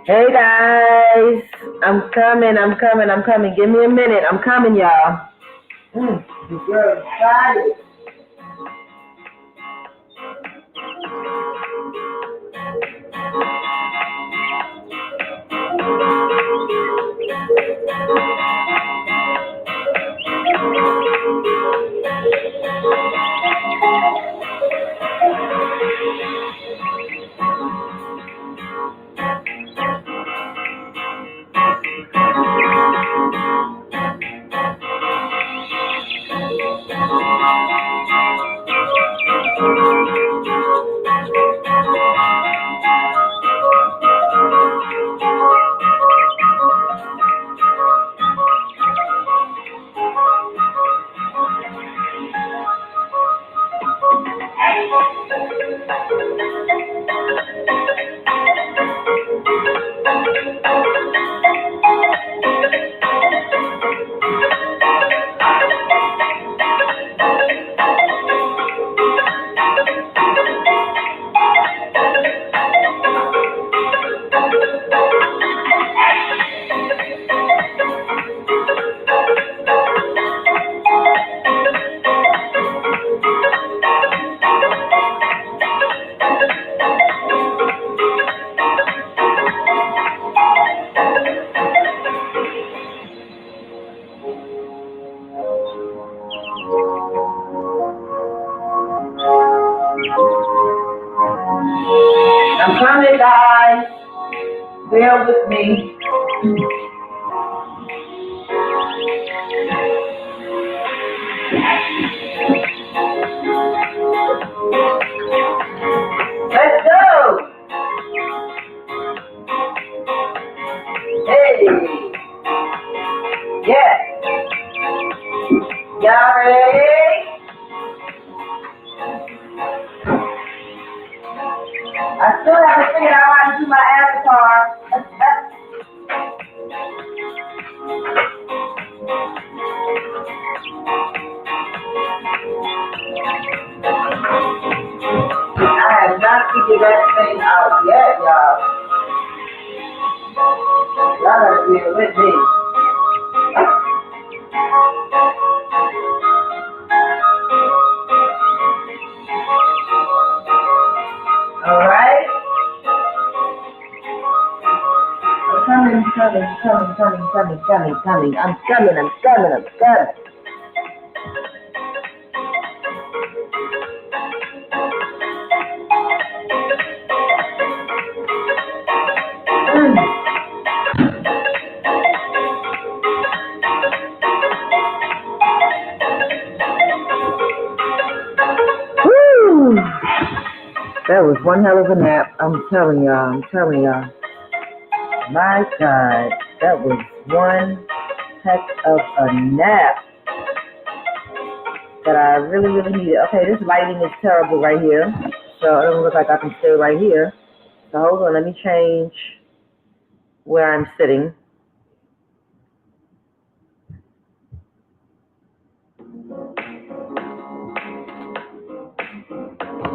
Hey guys, I'm coming. Give me a minute. I'm coming, y'all. This girl is excited. I'm coming, guys. Bear with me. Let's go. Hey. Yes. Y'all ready? I still haven't figured out how to do my avatar. I have not figured that thing out yet, y'all. Y'all gotta be with me. Alright? I'm coming. I'm coming. Woo! That was one hell of a nap. I'm telling y'all. My God, that was one heck of a nap that I really needed. Okay, this lighting is terrible right here, so it doesn't look like I can stay right here. So hold on, let me change where I'm sitting.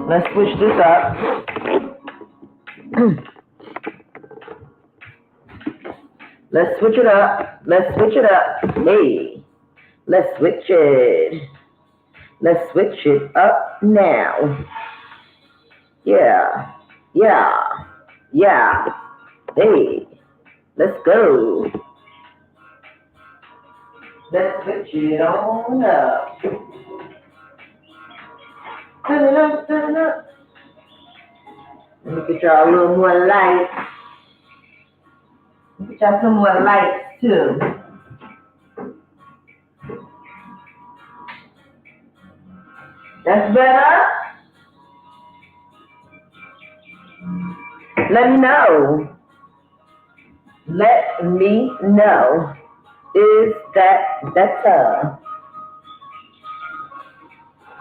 Let's switch this up. Let's switch it up. Hey, let's switch it. Let's switch it up now. Yeah. Hey, let's go. Let's switch it on up. Turn it up. Let me get y'all a little more light. Get y'all some more lights too. That's better? Let me know. Is that better?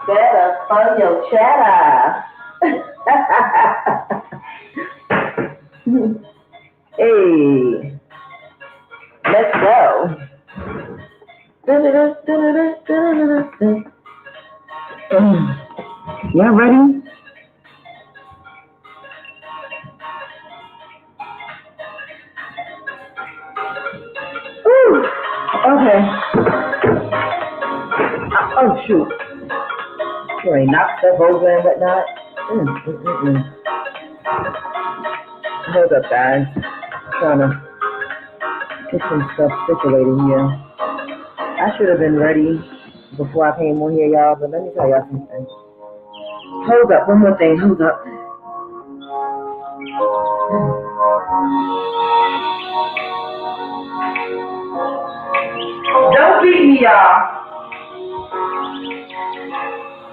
Better for your chatter. Hey, let's go. Y'all ready? Okay. Oh, shoot. You ain't knock stuff over and whatnot. Hold up, guys. Trying to get some stuff situated here. I should have been ready before I came on here, y'all, but let me tell y'all something. Hold up, one more thing. Hold up. Don't beat me, y'all.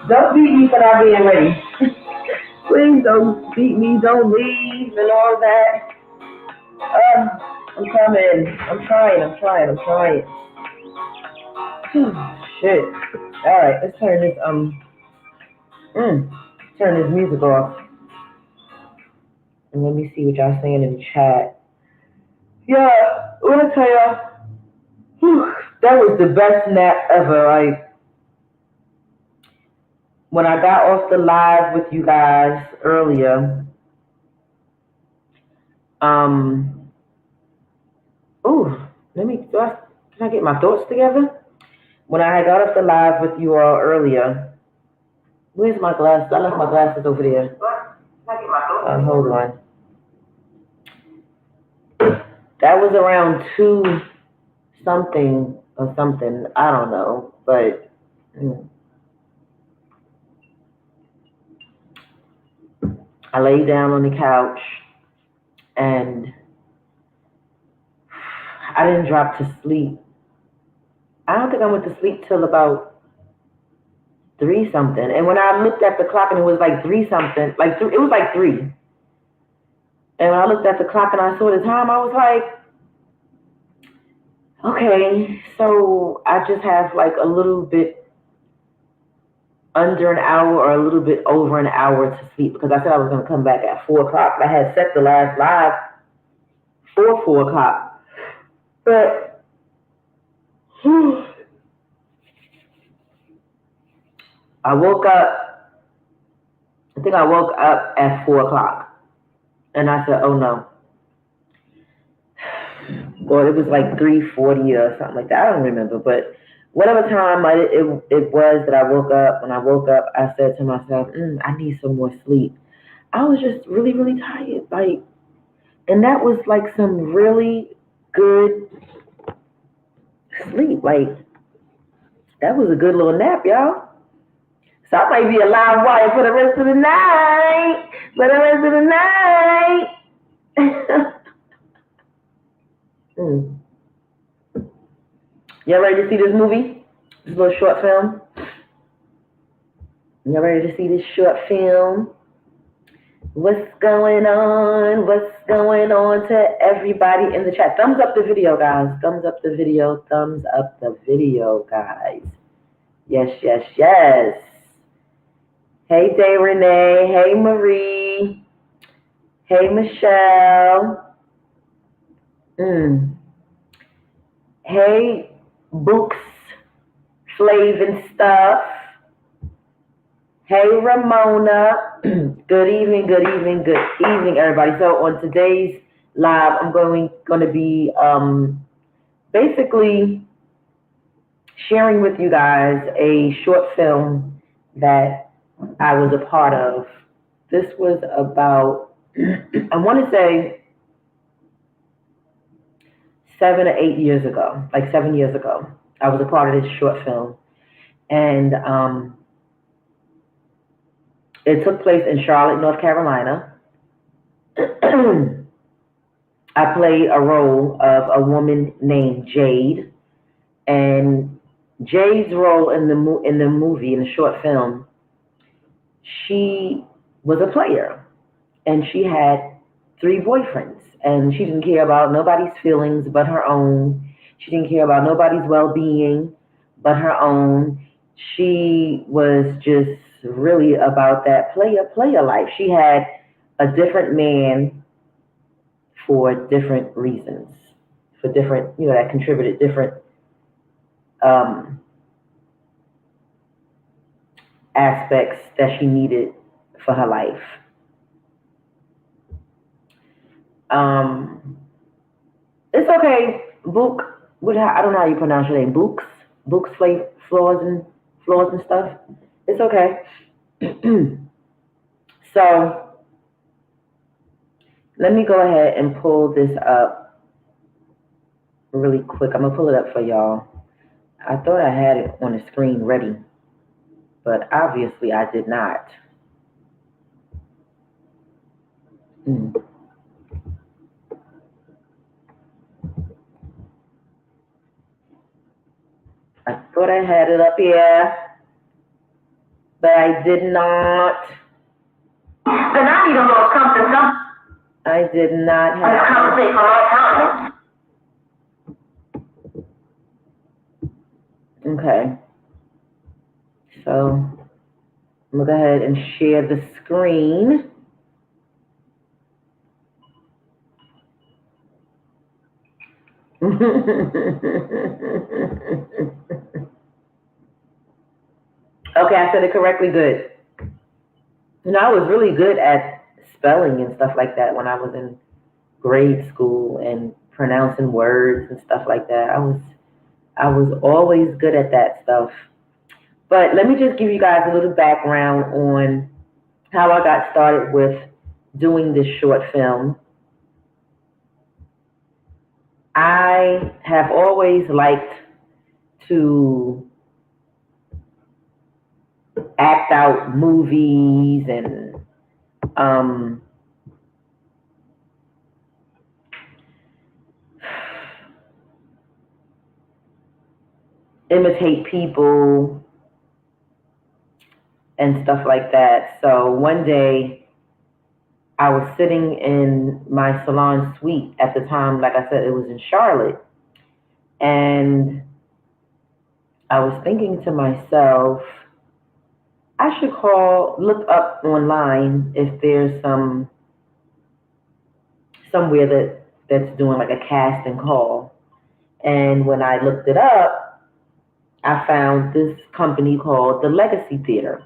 Don't beat me for not being ready. Please don't beat me. Don't leave and all that. I'm coming. I'm trying. Shit. All right, let's turn this turn this music off. And let me see what y'all saying in the chat. Yeah, I want to tell y'all, that was the best nap ever. Like, when I got off the live with you guys earlier, can I get my thoughts together? When I got off the live with you all earlier, where's my glasses? I left my glasses over there. Hold on. That was around 2 something or something. I don't know, but I laid down on the couch and I didn't drop to sleep. I don't think I went to sleep till about 3 something. And when I looked at the clock and it was like 3 something, it was like 3. And when I looked at the clock and I saw the time, I was like, okay, so I just have like a little bit under an hour or a little bit over an hour to sleep because I said I was going to come back at 4 o'clock. I had set the last live for 4 o'clock. But I woke up at 4 o'clock. And I said, oh no. Or it was like 3:40 or something like that. I don't remember. But whatever time it was that I woke up, when I woke up, I said to myself, I need some more sleep. I was just really, really tired. And that was like some really good sleep. That was a good little nap, y'all. So I might be a live wire for the rest of the night. Y'all ready to see this movie? This little short film? Y'all ready to see this short film? What's going on? What's going on to everybody in the chat? Thumbs up the video, guys. Thumbs up the video. Thumbs up the video, guys. Yes. Hey, Day Renee. Hey, Marie. Hey, Michelle. Hey, Books, Flav and Stuff. Hey, Ramona. Good evening, everybody. So on today's live, I'm going to be basically sharing with you guys a short film that I was a part of. This was about, I want to say 7 or 8 years ago, like 7 years ago. I was a part of this short film. And it took place in Charlotte, North Carolina. I played a role of a woman named Jade. And Jade's role in the movie, in the short film, she was a player. And she had 3 boyfriends. And she didn't care about nobody's feelings but her own. She didn't care about nobody's well-being but her own. She was just really about that player life. She had a different man for different reasons, for different, that contributed different aspects that she needed for her life. It's okay, Book. I don't know how you pronounce your name. Books, floors and stuff. It's okay. So let me go ahead and pull this up really quick. I'm gonna pull it up for y'all. I thought I had it on the screen ready, but obviously I did not. I thought I had it up here, but I did not. Then I need a little something. I did not have. Let's conversate for a long time. Okay. So I'm gonna go ahead and share the screen. Okay, I said it correctly. Good. You know, I was really good at spelling and stuff like that when I was in grade school and pronouncing words and stuff like that. I was always good at that stuff. But let me just give you guys a little background on how I got started with doing this short film. I have always liked to act out movies and imitate people and stuff like that. So one day I was sitting in my salon suite at the time, like I said, it was in Charlotte. And I was thinking to myself, I should look up online if there's somewhere that's doing like a casting call. And when I looked it up, I found this company called the Legacy Theater.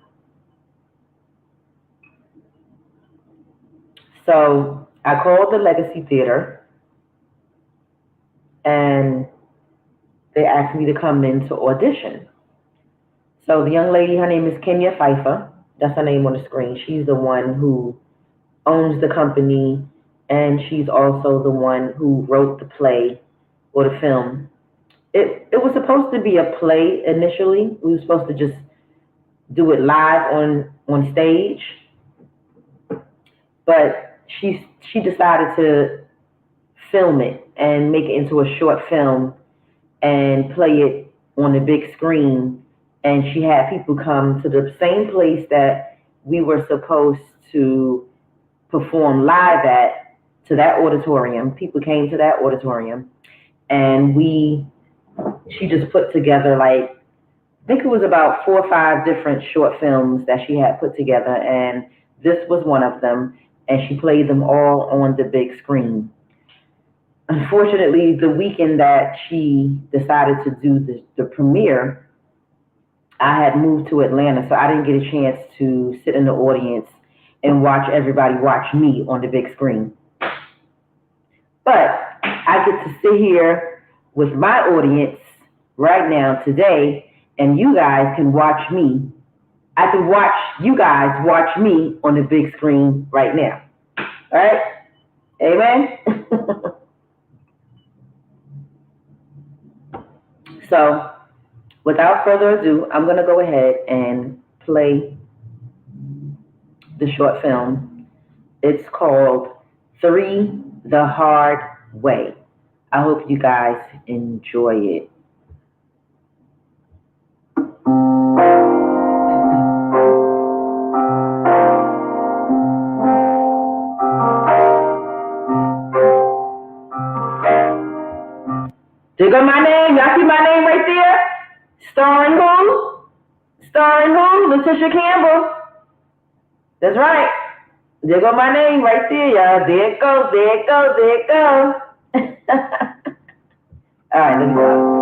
So I called the Legacy Theater and they asked me to come in to audition. So the young lady, her name is Kenya Pfeiffer. That's her name on the screen. She's the one who owns the company, and she's also the one who wrote the play or the film. It was supposed to be a play initially. We were supposed to just do it live on stage, but she decided to film it and make it into a short film and play it on the big screen. And she had people come to the same place that we were supposed to perform live at, to that auditorium. People came to that auditorium, and she just put together, like, I think it was about 4 or 5 different short films that she had put together, and this was one of them, and she played them all on the big screen. Unfortunately, the weekend that she decided to do the premiere, I had moved to Atlanta, so I didn't get a chance to sit in the audience and watch everybody watch me on the big screen. But I get to sit here with my audience right now today, and you guys can watch me. I can watch you guys watch me on the big screen right now. All right? Amen? So, without further ado, I'm going to go ahead and play the short film. It's called 3 the Hard Way. I hope you guys enjoy it. There go my name. Y'all see my name right there? Starring who? Starring who? Letitia Campbell. That's right. There go my name right there, y'all. There it goes, there it goes, there it goes. All right, let me go.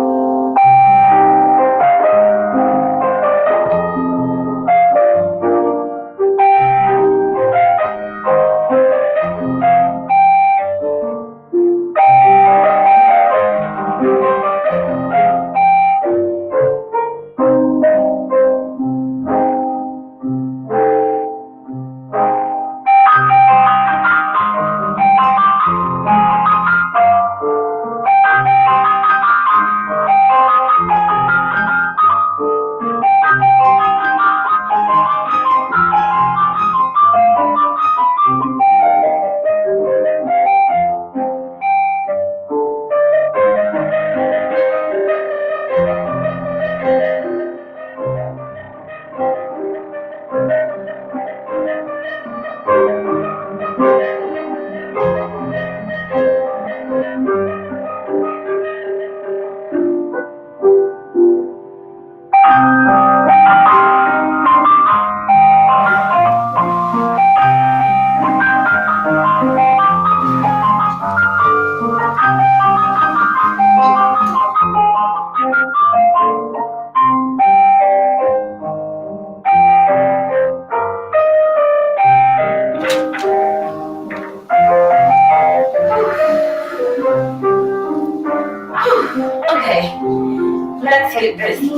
get busy.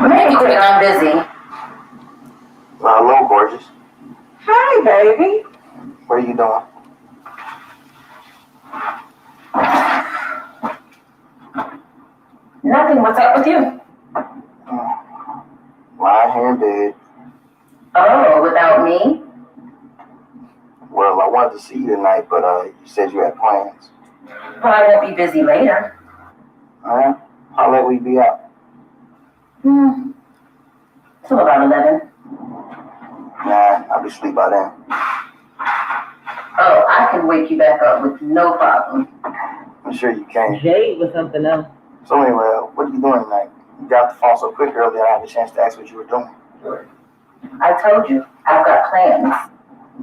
Make it quick, I'm busy. Hello, gorgeous. Hi, baby. What are you doing? Nothing. What's up with you? Lying here in bed. Oh, without me? Well, I wanted to see you tonight, but you said you had plans. Well, I won't be busy later. Alright. How late will you be out? Till about 11. Nah, I'll be asleep by then. Oh, I can wake you back up with no problem. I'm sure you can. Jade was something else. So anyway, what are you doing tonight? You got off the phone so quick earlier, I had a chance to ask what you were doing. I told you, I've got plans.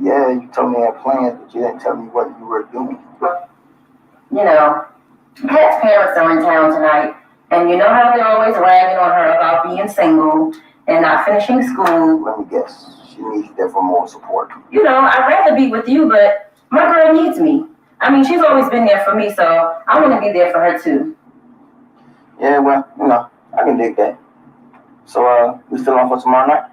Yeah, you told me you had plans, but you didn't tell me what you were doing. You know, Kat's parents are in town tonight, and you know how they're always ragging on her about being single and not finishing school. Let me guess. She needs you there for more support. You know, I'd rather be with you, but my girl needs me. I mean, she's always been there for me, so I want to be there for her too. Yeah, well, I can dig that. So, we still on for tomorrow night?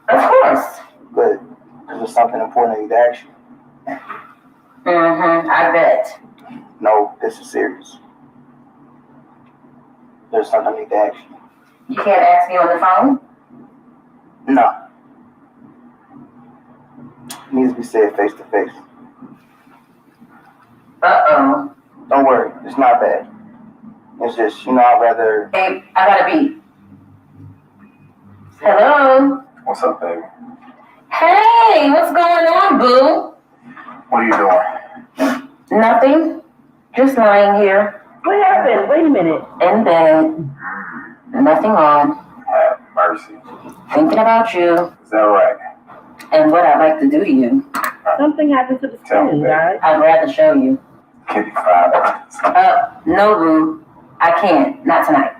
Of course. Good. There's something important I need to ask you. I bet. No, this is serious. There's something I need to ask you. You can't ask me on the phone? No. It needs to be said face to face. Uh-oh. Don't worry, it's not bad. It's just, I'd rather... Hey, I gotta be. Hello? What's up, baby? Hey, what's going on, boo? What are you doing? Nothing. Just lying here. What happened? Wait a minute. In bed. Nothing on. Have mercy. Thinking about you. Is that right? And what I'd like to do to you. Something happened to the Tell me, screen, baby. guys. I'd rather show you. Give me 5 minutes. No, boo. I can't. Not tonight.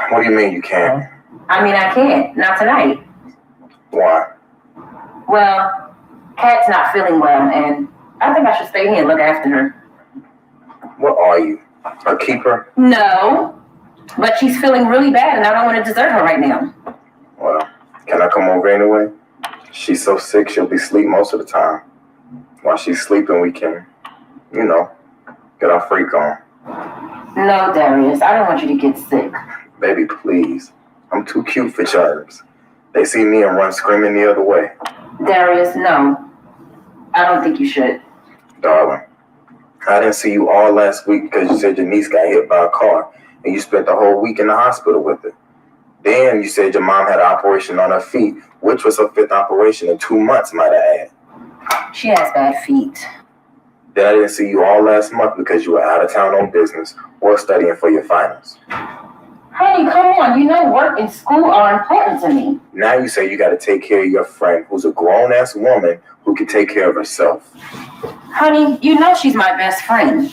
What do you mean you can't? I mean, I can't. Not tonight. Why? Well, Kat's not feeling well, and I think I should stay here and look after her. What are you? A keeper? No, but she's feeling really bad, and I don't want to desert her right now. Well, can I come over anyway? She's so sick, she'll be asleep most of the time. While she's sleeping, we can, get our freak on. No, Darius, I don't want you to get sick. Baby, please. I'm too cute for germs. They see me and run screaming the other way. Darius, no. I don't think you should. Darling, I didn't see you all last week because you said your niece got hit by a car and you spent the whole week in the hospital with her. Then you said your mom had an operation on her feet, which was her 5th operation in 2 months, might I add. She has bad feet. Then I didn't see you all last month because you were out of town on business or studying for your finals. Honey, come on. You know work and school are important to me. Now you say you got to take care of your friend who's a grown-ass woman who can take care of herself. Honey, you know she's my best friend.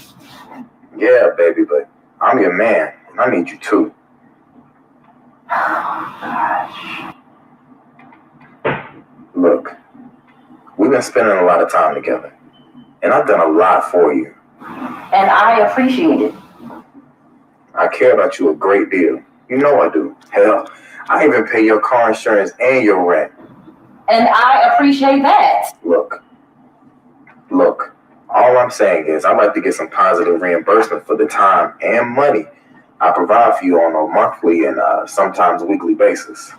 Yeah, baby, but I'm your man, and I need you too. Gosh. Look, we've been spending a lot of time together, and I've done a lot for you. And I appreciate it. I care about you a great deal. You know I do. Hell, I even pay your car insurance and your rent. And I appreciate that. Look, all I'm saying is I'd like to get some positive reimbursement for the time and money I provide for you on a monthly and sometimes weekly basis.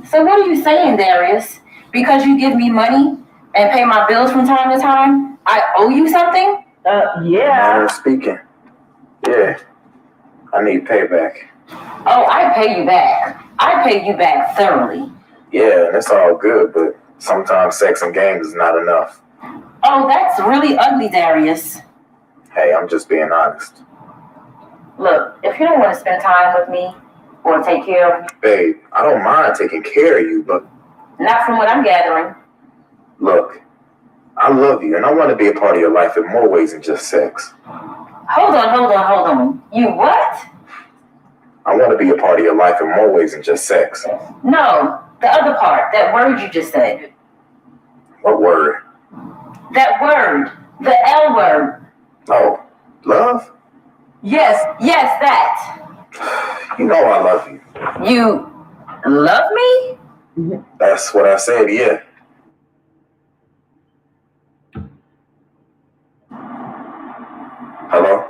So what are you saying, Darius? Because you give me money and pay my bills from time to time, I owe you something? Yeah. Manner of speaking. Yeah, I need payback. Oh, I pay you back. I pay you back thoroughly. Yeah, and it's all good, but sometimes sex and games is not enough. Oh, that's really ugly, Darius. Hey, I'm just being honest. Look, if you don't want to spend time with me or take care of me, Babe, I don't mind taking care of you, but... Not from what I'm gathering. Look, I love you, and I want to be a part of your life in more ways than just sex. Hold on. You what? I want to be a part of your life in more ways than just sex. No, The other part, that word you just said. What word? That word. The L word. Oh, love? Yes, that. You know I love you. You love me? That's what I said, yeah. Hello?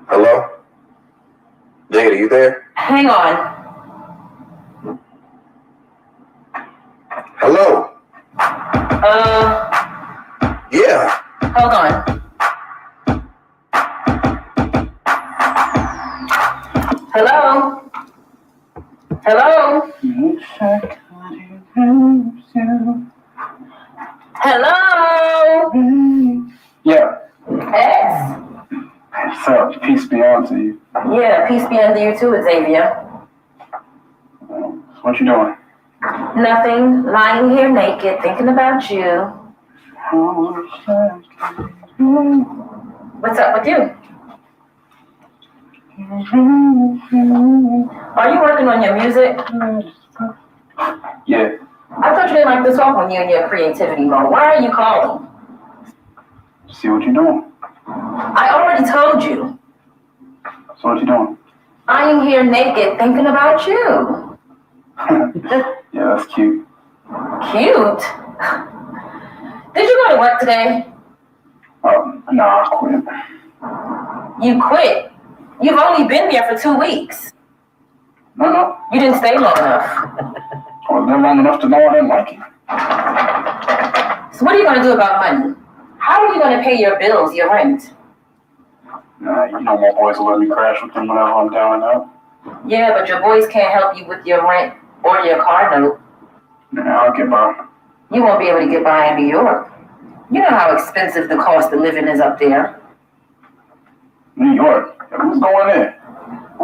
Hello? Jade, are you there? Hang on. Hello? Yeah. Hold on. Hello? Hello? Hello? Yeah. X? So, peace be unto you. Yeah, peace be unto you too, Xavier. What you doing? Nothing. Lying here naked, thinking about you. What's up with you? Are you working on your music? Yeah. I thought you didn't like to talk when you're in your creativity mode. Why are you calling? See what you doing. I already told you. So what you doing? I am here naked thinking about you. Yeah, that's cute. Cute? Did you go to work today? Nah, I quit. You quit. You've only been there for 2 weeks. No. You didn't stay long enough. I was there long enough to know I didn't like it. So what are you going to do about money? How are you going to pay your bills, your rent? Nah, you know my boys will let me crash with them whenever I'm down and out. Yeah, but your boys can't help you with your rent or your car note. Nah, I'll get by. You won't be able to get by in New York. You know how expensive the cost of living is up there. New York? Who's going there?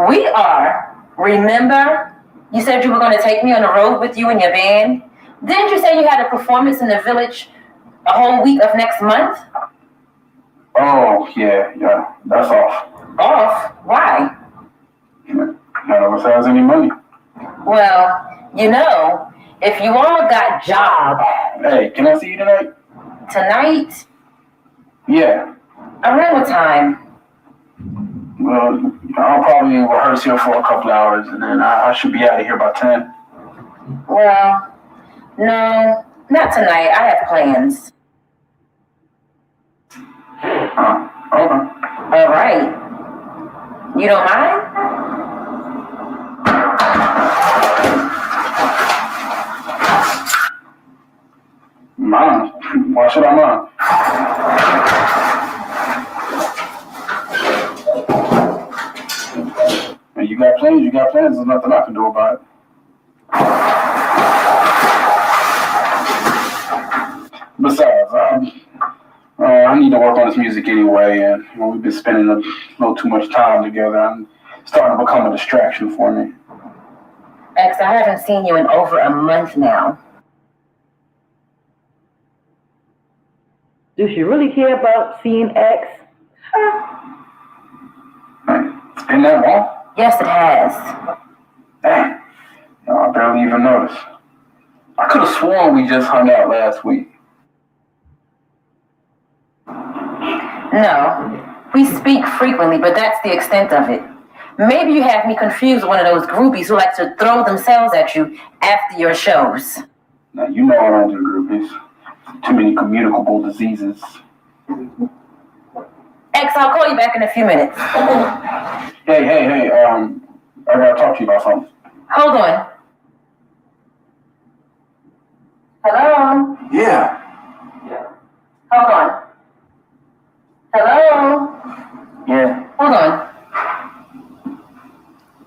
We are. Remember? You said you were going to take me on the road with you and your band? Didn't you say you had a performance in the village a whole week of next month? Oh, yeah, that's off. Off? Why? None of us has any money. Well, you know, if you all got jobs Hey, can I see you tonight? tonight, Yeah. around what time? Well, I'll probably rehearse here for a couple hours, and then I should be out of here by 10. Well, no, not tonight. I have plans. Okay. All right. You don't mind? Mind? Why should I mind? When you got plans, there's nothing I can do about it. Besides, I need to work on this music anyway, and we've been spending a little too much time together. I'm starting to become a distraction for me. X, I haven't seen you in over a month now. Do she really care about seeing X? It's been that long? Yes, it has. Dang. I barely even noticed. I could have sworn we just hung out last week. No, we speak frequently, but that's the extent of it. Maybe you have me confused with one of those groupies who like to throw themselves at you after your shows. Now, you know I don't do groupies. Too many communicable diseases. X, I'll call you back in a few minutes. Hey, I gotta talk to you about something. Hold on. Hello? Yeah. Hold on. Hello? Yeah. Hold on.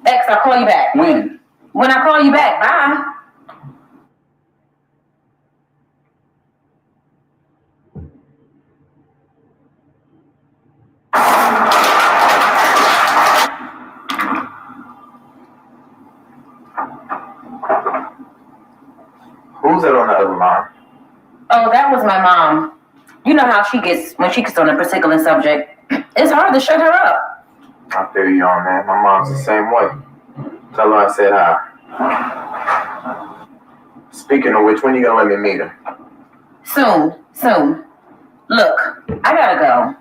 X, I'll call you back. When? When I call you back, bye. Who's that on the other line? Oh, that was my mom. You know how she gets when she gets on a particular subject. It's hard to shut her up. I feel you on that. My mom's the same way. Tell her I said hi. Speaking of which, when you gonna let me meet her? Soon. Look, I gotta go.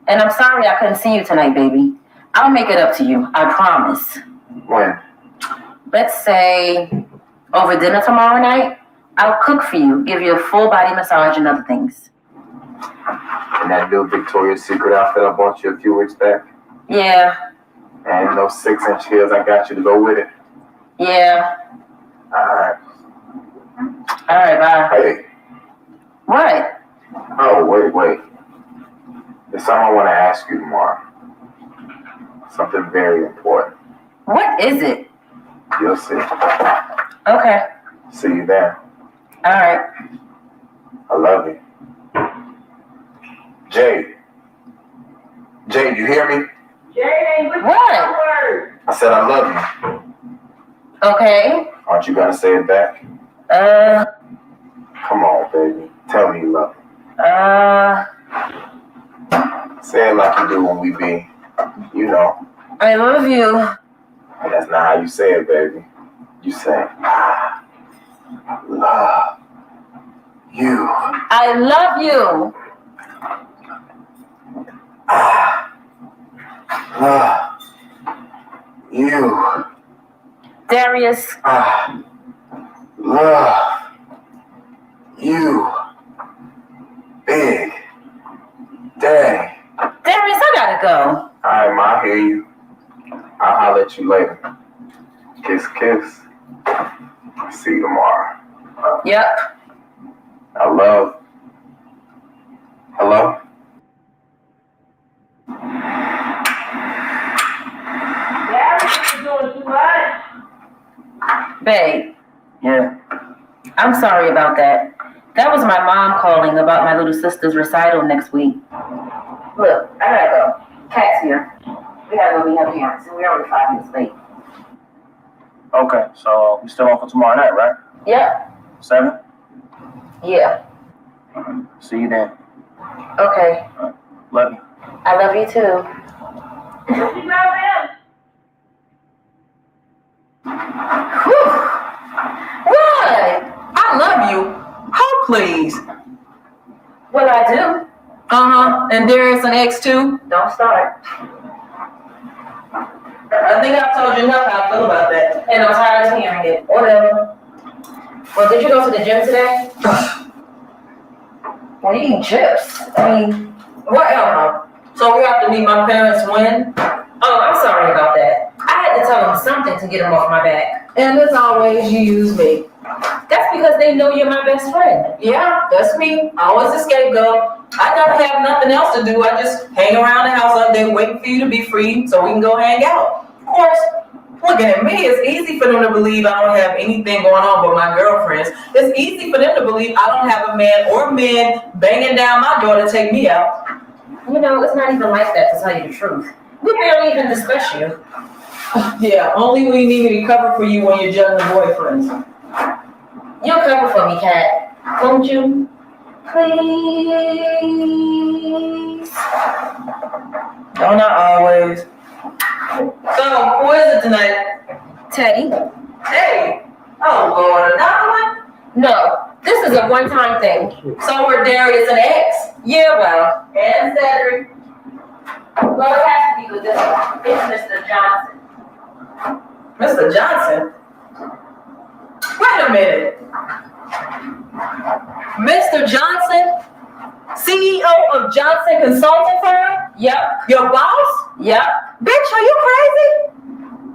And I'm sorry I couldn't see you tonight, baby. I'll make it up to you, I promise. When? Let's say over dinner tomorrow night, I'll cook for you, give you a full body massage and other things. And that new Victoria's Secret outfit I bought you a few weeks back? Yeah. And those 6-inch heels I got you to go with it? Yeah. Alright, bye. hey. What? Oh, wait. There's something I want to ask you tomorrow. Something very important. What is it? You'll see. Okay. See you then. All right. I love you. Jade, you hear me? Jade, What? I said I love you. Okay. Aren't you gonna say it back? Come on, baby. Tell me you love me. Say it like you do when we be, you know. I love you. And that's not how you say it, baby. You say, I love you. I love you. I love you. Darius. I love you. Big Daddy. Darius, I gotta go. Alright, Ma, I hear you. I'll holler at you later. Kiss, kiss. See you tomorrow. Yep. I love. Hello? You're doing too much. Babe, Yeah. I'm sorry about that. That was my mom calling about my little sister's recital next week. Look, I gotta go. Cat's here. We gotta go meet her parents, and we're only 5 minutes late. Okay, so we still on for tomorrow night, right? Yep. 7? Yeah. See you then. Okay. Love you. I love you too. You love him. Whew. What? I love you. Oh, please. Well, I do. And Darius an ex too. Don't start. I think I've told you enough how I feel about that. And I'm tired of hearing it. Whatever. Well, did you go to the gym today? Well, you eating chips. I mean, Whatever. So we have to meet my parents when? oh, I'm sorry about that. I had to tell them something to get them off my back. And as always, you use me. That's because they know you're my best friend. Yeah, that's me. Always a scapegoat. I don't have nothing else to do. I just hang around the house all day waiting for you to be free so we can go hang out. Of course, looking at me, it's easy for them to believe I don't have anything going on with my girlfriends. It's easy for them to believe I don't have a man or men banging down my door to take me out. You know, it's not even like that, to tell you the truth. We barely even discuss you. Yeah, only when you need me to cover for you when you're juggling boyfriends. You'll cover for me, Kat. Won't you? Please. No, not always. So, who is it tonight? Teddy? Hey! Oh, Lord, another one? No, this is a one-time thing. So we're Darius and X. Yeah, well. And Cedric. Well, it has to be with this one. It's Mr. Johnson. Mr. Johnson? Wait a minute. Mr. Johnson? CEO of Johnson Consulting Firm? Yep. Your boss? Yep. Bitch, are you crazy?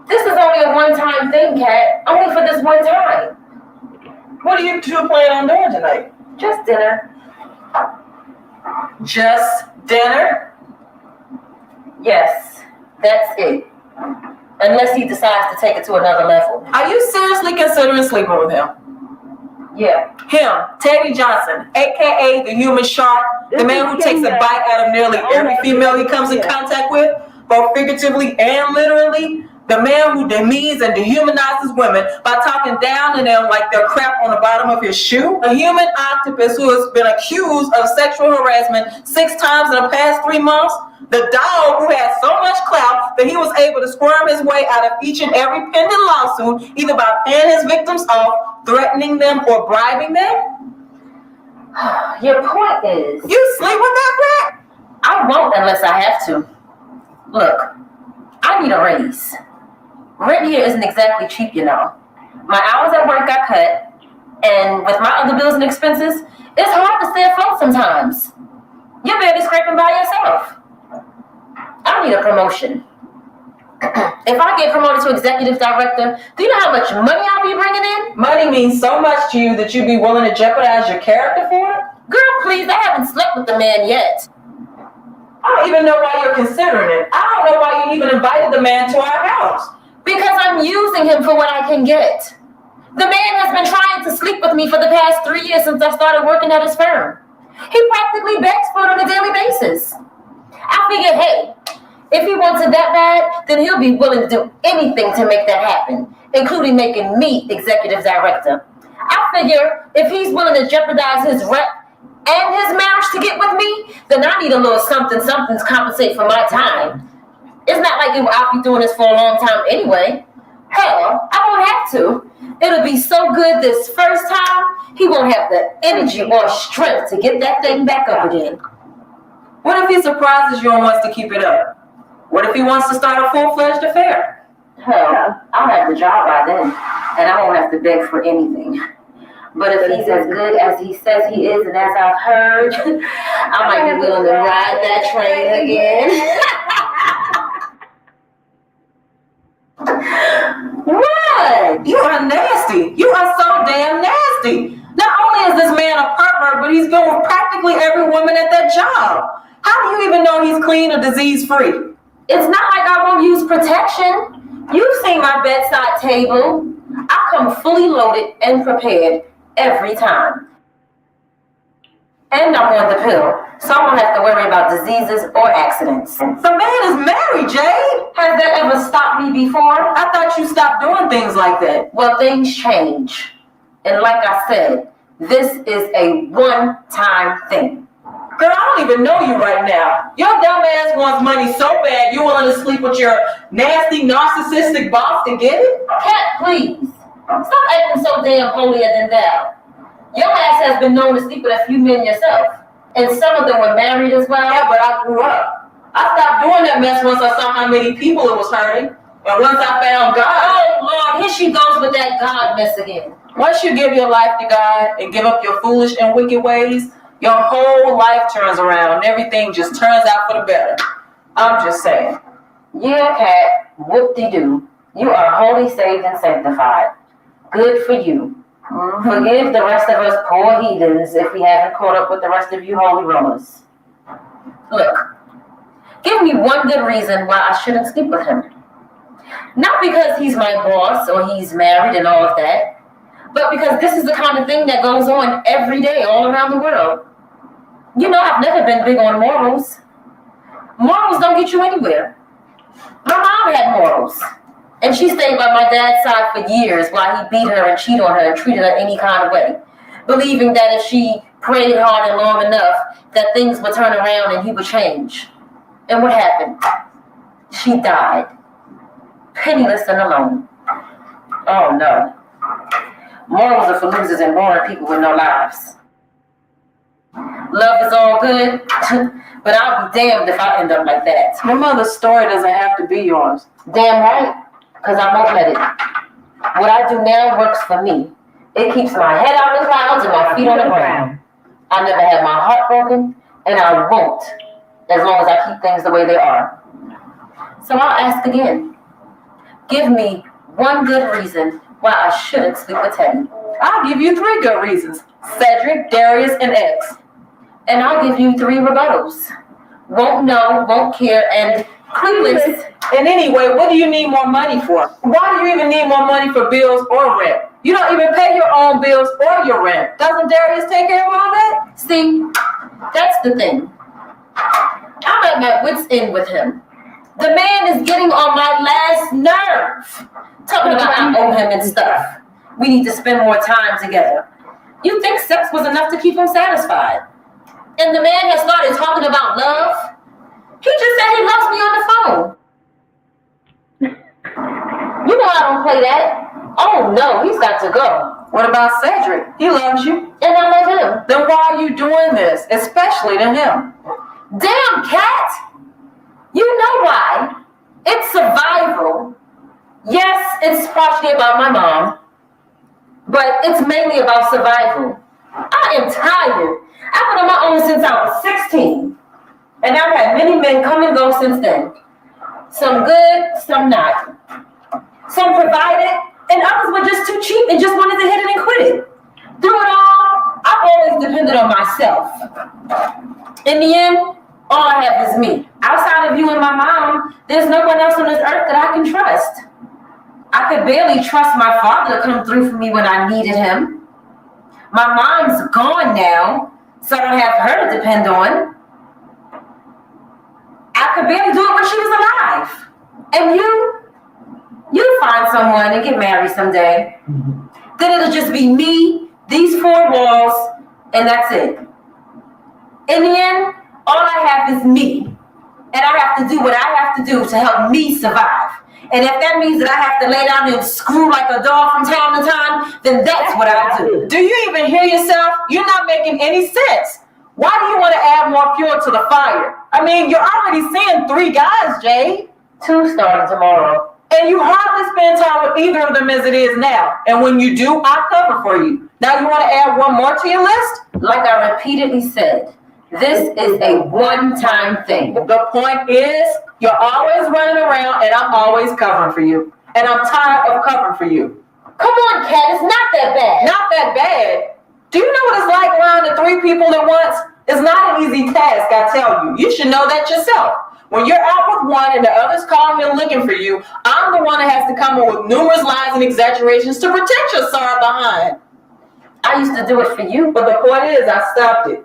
This is only a one-time thing, Kat. Only for this one time. What are you two planning on doing tonight? Just dinner. Just dinner? Yes, that's it. Unless he decides to take it to another level. Are you seriously considering sleeping with him? Yeah. Him, Teddy Johnson, aka the human shark, the man who takes a bite out of nearly every female he comes in contact with, both figuratively and literally. The man who demeans and dehumanizes women by talking down to them like they're crap on the bottom of his shoe. A human octopus who has been accused of sexual harassment 6 times in the past 3 months. The dog who had so much clout that he was able to squirm his way out of each and every pending lawsuit, either by paying his victims off, threatening them, or bribing them? Your point is, You sleep with that rat? I won't unless I have to. Look, I need a raise. Rent here isn't exactly cheap, you know. My hours at work got cut, and with my other bills and expenses, it's hard to stay afloat sometimes. You're barely scraping by yourself. I need a promotion. If I get promoted to executive director, do you know how much money I'll be bringing in? Money means so much to you that you'd be willing to jeopardize your character for it? Girl, please, I haven't slept with the man yet. I don't even know why you're considering it. I don't know why you even invited the man to our house. Because I'm using him for what I can get. The man has been trying to sleep with me for the past 3 years since I started working at his firm. He practically begs for it on a daily basis. I figured, hey, if he wants it that bad, then he'll be willing to do anything to make that happen, including making me executive director. I figure if he's willing to jeopardize his rep and his marriage to get with me, then I need a little something to compensate for my time. It's not like I'll be doing this for a long time anyway. Hell, I won't have to. It'll be so good this first time, he won't have the energy or strength to get that thing back up again. What if he surprises you and wants to keep it up? What if he wants to start a full-fledged affair? Hell, I'll have the job by then, and I won't have to beg for anything. But if he's as good as he says he is, and as I've heard, I might be willing to ride that train again. What? You are nasty. You are so damn nasty. Not only is this man a pervert, but he's been with practically every woman at that job. How do you even know he's clean or disease-free? It's not like I won't use protection. You've seen my bedside table. I come fully loaded and prepared every time. And I'm on the pill, so I won't have to worry about diseases or accidents. The man is married, Jade. Has that ever stopped me before? I thought you stopped doing things like that. Well, things change. And like I said, this is a one-time thing. Girl, I don't even know you right now. Your dumb ass wants money so bad you're willing to sleep with your nasty, narcissistic boss to get it? Cat, please. Stop acting so damn holier than thou. Your ass has been known to sleep with a few men yourself. And some of them were married as well. Yeah, but I grew up. I stopped doing that mess once I saw how many people it was hurting. And once I found God. Oh, Lord, here she goes with that God mess again. Once you give your life to God and give up your foolish and wicked ways, your whole life turns around and everything just turns out for the better. I'm just saying. Yeah, Cat, whoop-de-doo. You are wholly saved and sanctified. Good for you. Mm-hmm. Forgive the rest of us poor heathens if we haven't caught up with the rest of you holy rollers. Look, give me one good reason why I shouldn't sleep with him. Not because he's my boss or he's married and all of that, but because this is the kind of thing that goes on every day all around the world. You know, I've never been big on morals. Morals don't get you anywhere. My mom had morals. And she stayed by my dad's side for years while he beat her and cheated on her and treated her any kind of way, believing that if she prayed hard and long enough, that things would turn around and he would change. And what happened? She died, penniless and alone. Oh no. Morals are for losers and boring people with no lives. Love is all good, but I'll be damned if I end up like that. Your mother's story doesn't have to be yours. Damn right. Because I won't let it. What I do now works for me. It keeps my head out of the clouds and my feet on the ground. I never had my heart broken, and I won't, as long as I keep things the way they are. So I'll ask again. Give me one good reason why I shouldn't sleep with Teddy. I'll give you 3 good reasons. Cedric, Darius, and X. And I'll give you 3 rebuttals. Won't know, won't care, and clueless. And anyway, what do you need more money for? Why do you even need more money for bills or rent? You don't even pay your own bills or your rent. Doesn't Darius take care of all that? See, that's the thing. I'm at my wit's end with him. The man is getting on my last nerve. Talking about I owe him and stuff. We need to spend more time together. You think sex was enough to keep him satisfied? And the man has started talking about love? He just said he loves me on the phone. You know I don't play that. Oh no, he's got to go. What about Cedric? He loves you. And I love him. Then why are you doing this, especially to him? Damn, Cat! You know why. It's survival. Yes, it's partially about my mom, but it's mainly about survival. I am tired. I've been on my own since I was 16, and I've had many men come and go since then. Some good, some not. Some provided, and others were just too cheap and just wanted to hit it and quit it. Through it all, I've always depended on myself. In the end, all I have is me. Outside of you and my mom, there's no one else on this earth that I can trust. I could barely trust my father to come through for me when I needed him. My mom's gone now, so I don't have her to depend on. I could barely do it when she was alive. And you'll find someone and get married someday. Then it'll just be me, these four walls, and that's it. In the end, all I have is me. And I have to do what I have to do to help me survive. And if that means that I have to lay down and screw like a dog from time to time, then that's what I do. Do you even hear yourself? You're not making any sense. Why do you want to add more fuel to the fire? I mean, you're already seeing 3 guys, Jade. 2 starting tomorrow. And you hardly spend time with either of them as it is now. And when you do, I cover for you. Now you want to add one more to your list? Like I repeatedly said, this is a one-time thing. The point is, you're always running around and I'm always covering for you. And I'm tired of covering for you. Come on, Kat, it's not that bad. Not that bad. Do you know what it's like around the 3 people at once? It's not an easy task, I tell you. You should know that yourself. When you're out with one and the others calling and looking for you, I'm the one that has to come up with numerous lies and exaggerations to protect your sorry behind. I used to do it for you. But the point is, I stopped it.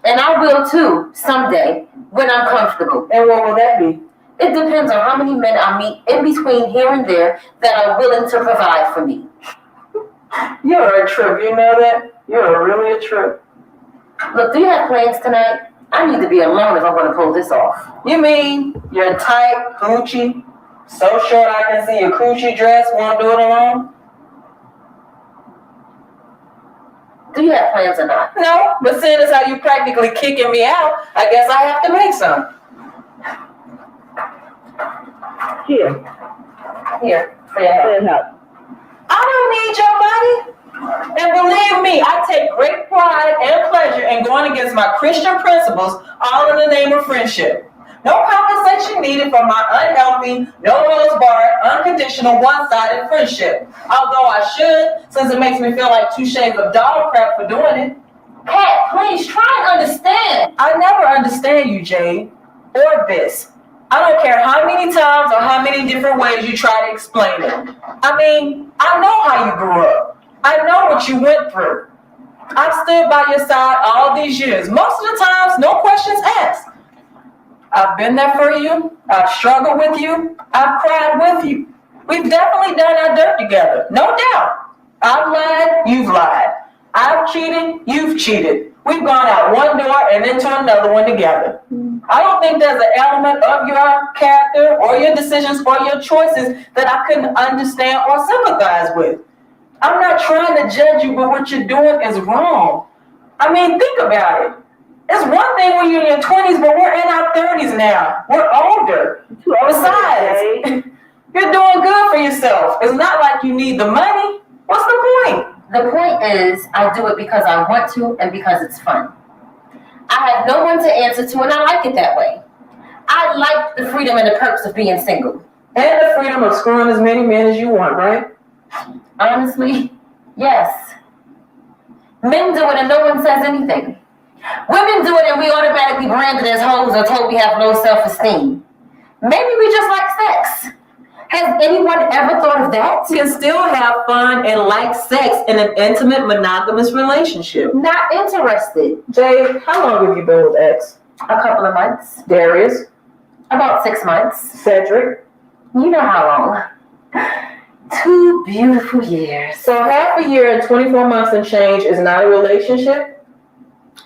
And I will too, someday, when I'm comfortable. And what will that be? It depends on how many men I meet in between here and there that are willing to provide for me. You're a trip, you know that? You're really a trip. Look, do you have plans tonight? I need to be alone if I'm going to pull this off. You mean you're tight, Gucci, so short I can see your coochie dress, won't do it alone? Do you have plans or not? No, but seeing as how you practically kicking me out, I guess I have to make some. Here, For your help. I don't need your money. And believe me, I take great pride and pleasure in going against my Christian principles, all in the name of friendship. No compensation needed for my unhealthy, no holds barred, unconditional, one-sided friendship. Although I should, since it makes me feel like 2 shades of dog crap for doing it. Kat, please try and understand. I never understand you, Jade, or this. I don't care how many times or how many different ways you try to explain it. I mean, I know how you grew up. I know what you went through. I've stood by your side all these years. Most of the times, no questions asked. I've been there for you. I've struggled with you. I've cried with you. We've definitely done our dirt together, no doubt. I've lied, you've lied. I've cheated, you've cheated. We've gone out one door and into another one together. I don't think there's an element of your character or your decisions or your choices that I couldn't understand or sympathize with. I'm not trying to judge you, but what you're doing is wrong. I mean, think about it. It's one thing when you're in your 20s, but we're in our 30s now. We're older. Besides, you're doing good for yourself. It's not like you need the money. What's the point? The point is, I do it because I want to and because it's fun. I have no one to answer to, and I like it that way. I like the freedom and the perks of being single. And the freedom of screwing as many men as you want, right? Honestly, yes. Men do it and no one says anything. Women do it and we automatically branded as hoes or told we have low self-esteem. Maybe we just like sex. Has anyone ever thought of that? You can still have fun and like sex in an intimate, monogamous relationship. Not interested. Jay, how long have you been with X? A couple of months. Darius? About 6 months. Cedric? You know how long. 2 beautiful years. So half a year and 24 months and change is not a relationship?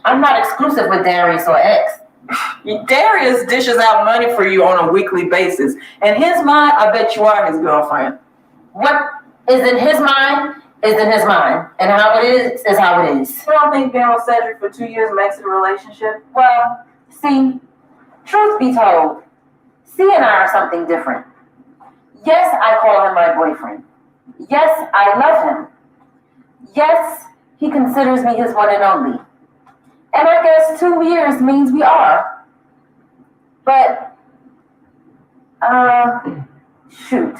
I'm not exclusive with Darius or X. Darius dishes out money for you on a weekly basis. In his mind, I bet you are his girlfriend. What is in his mind is in his mind, and how it is how it is. You don't think being with Cedric for 2 years makes it a relationship? Well, see, truth be told, C and I are something different. Yes, I call him my boyfriend. Yes, I love him. Yes, he considers me his one and only. And I guess 2 years means we are. But, shoot.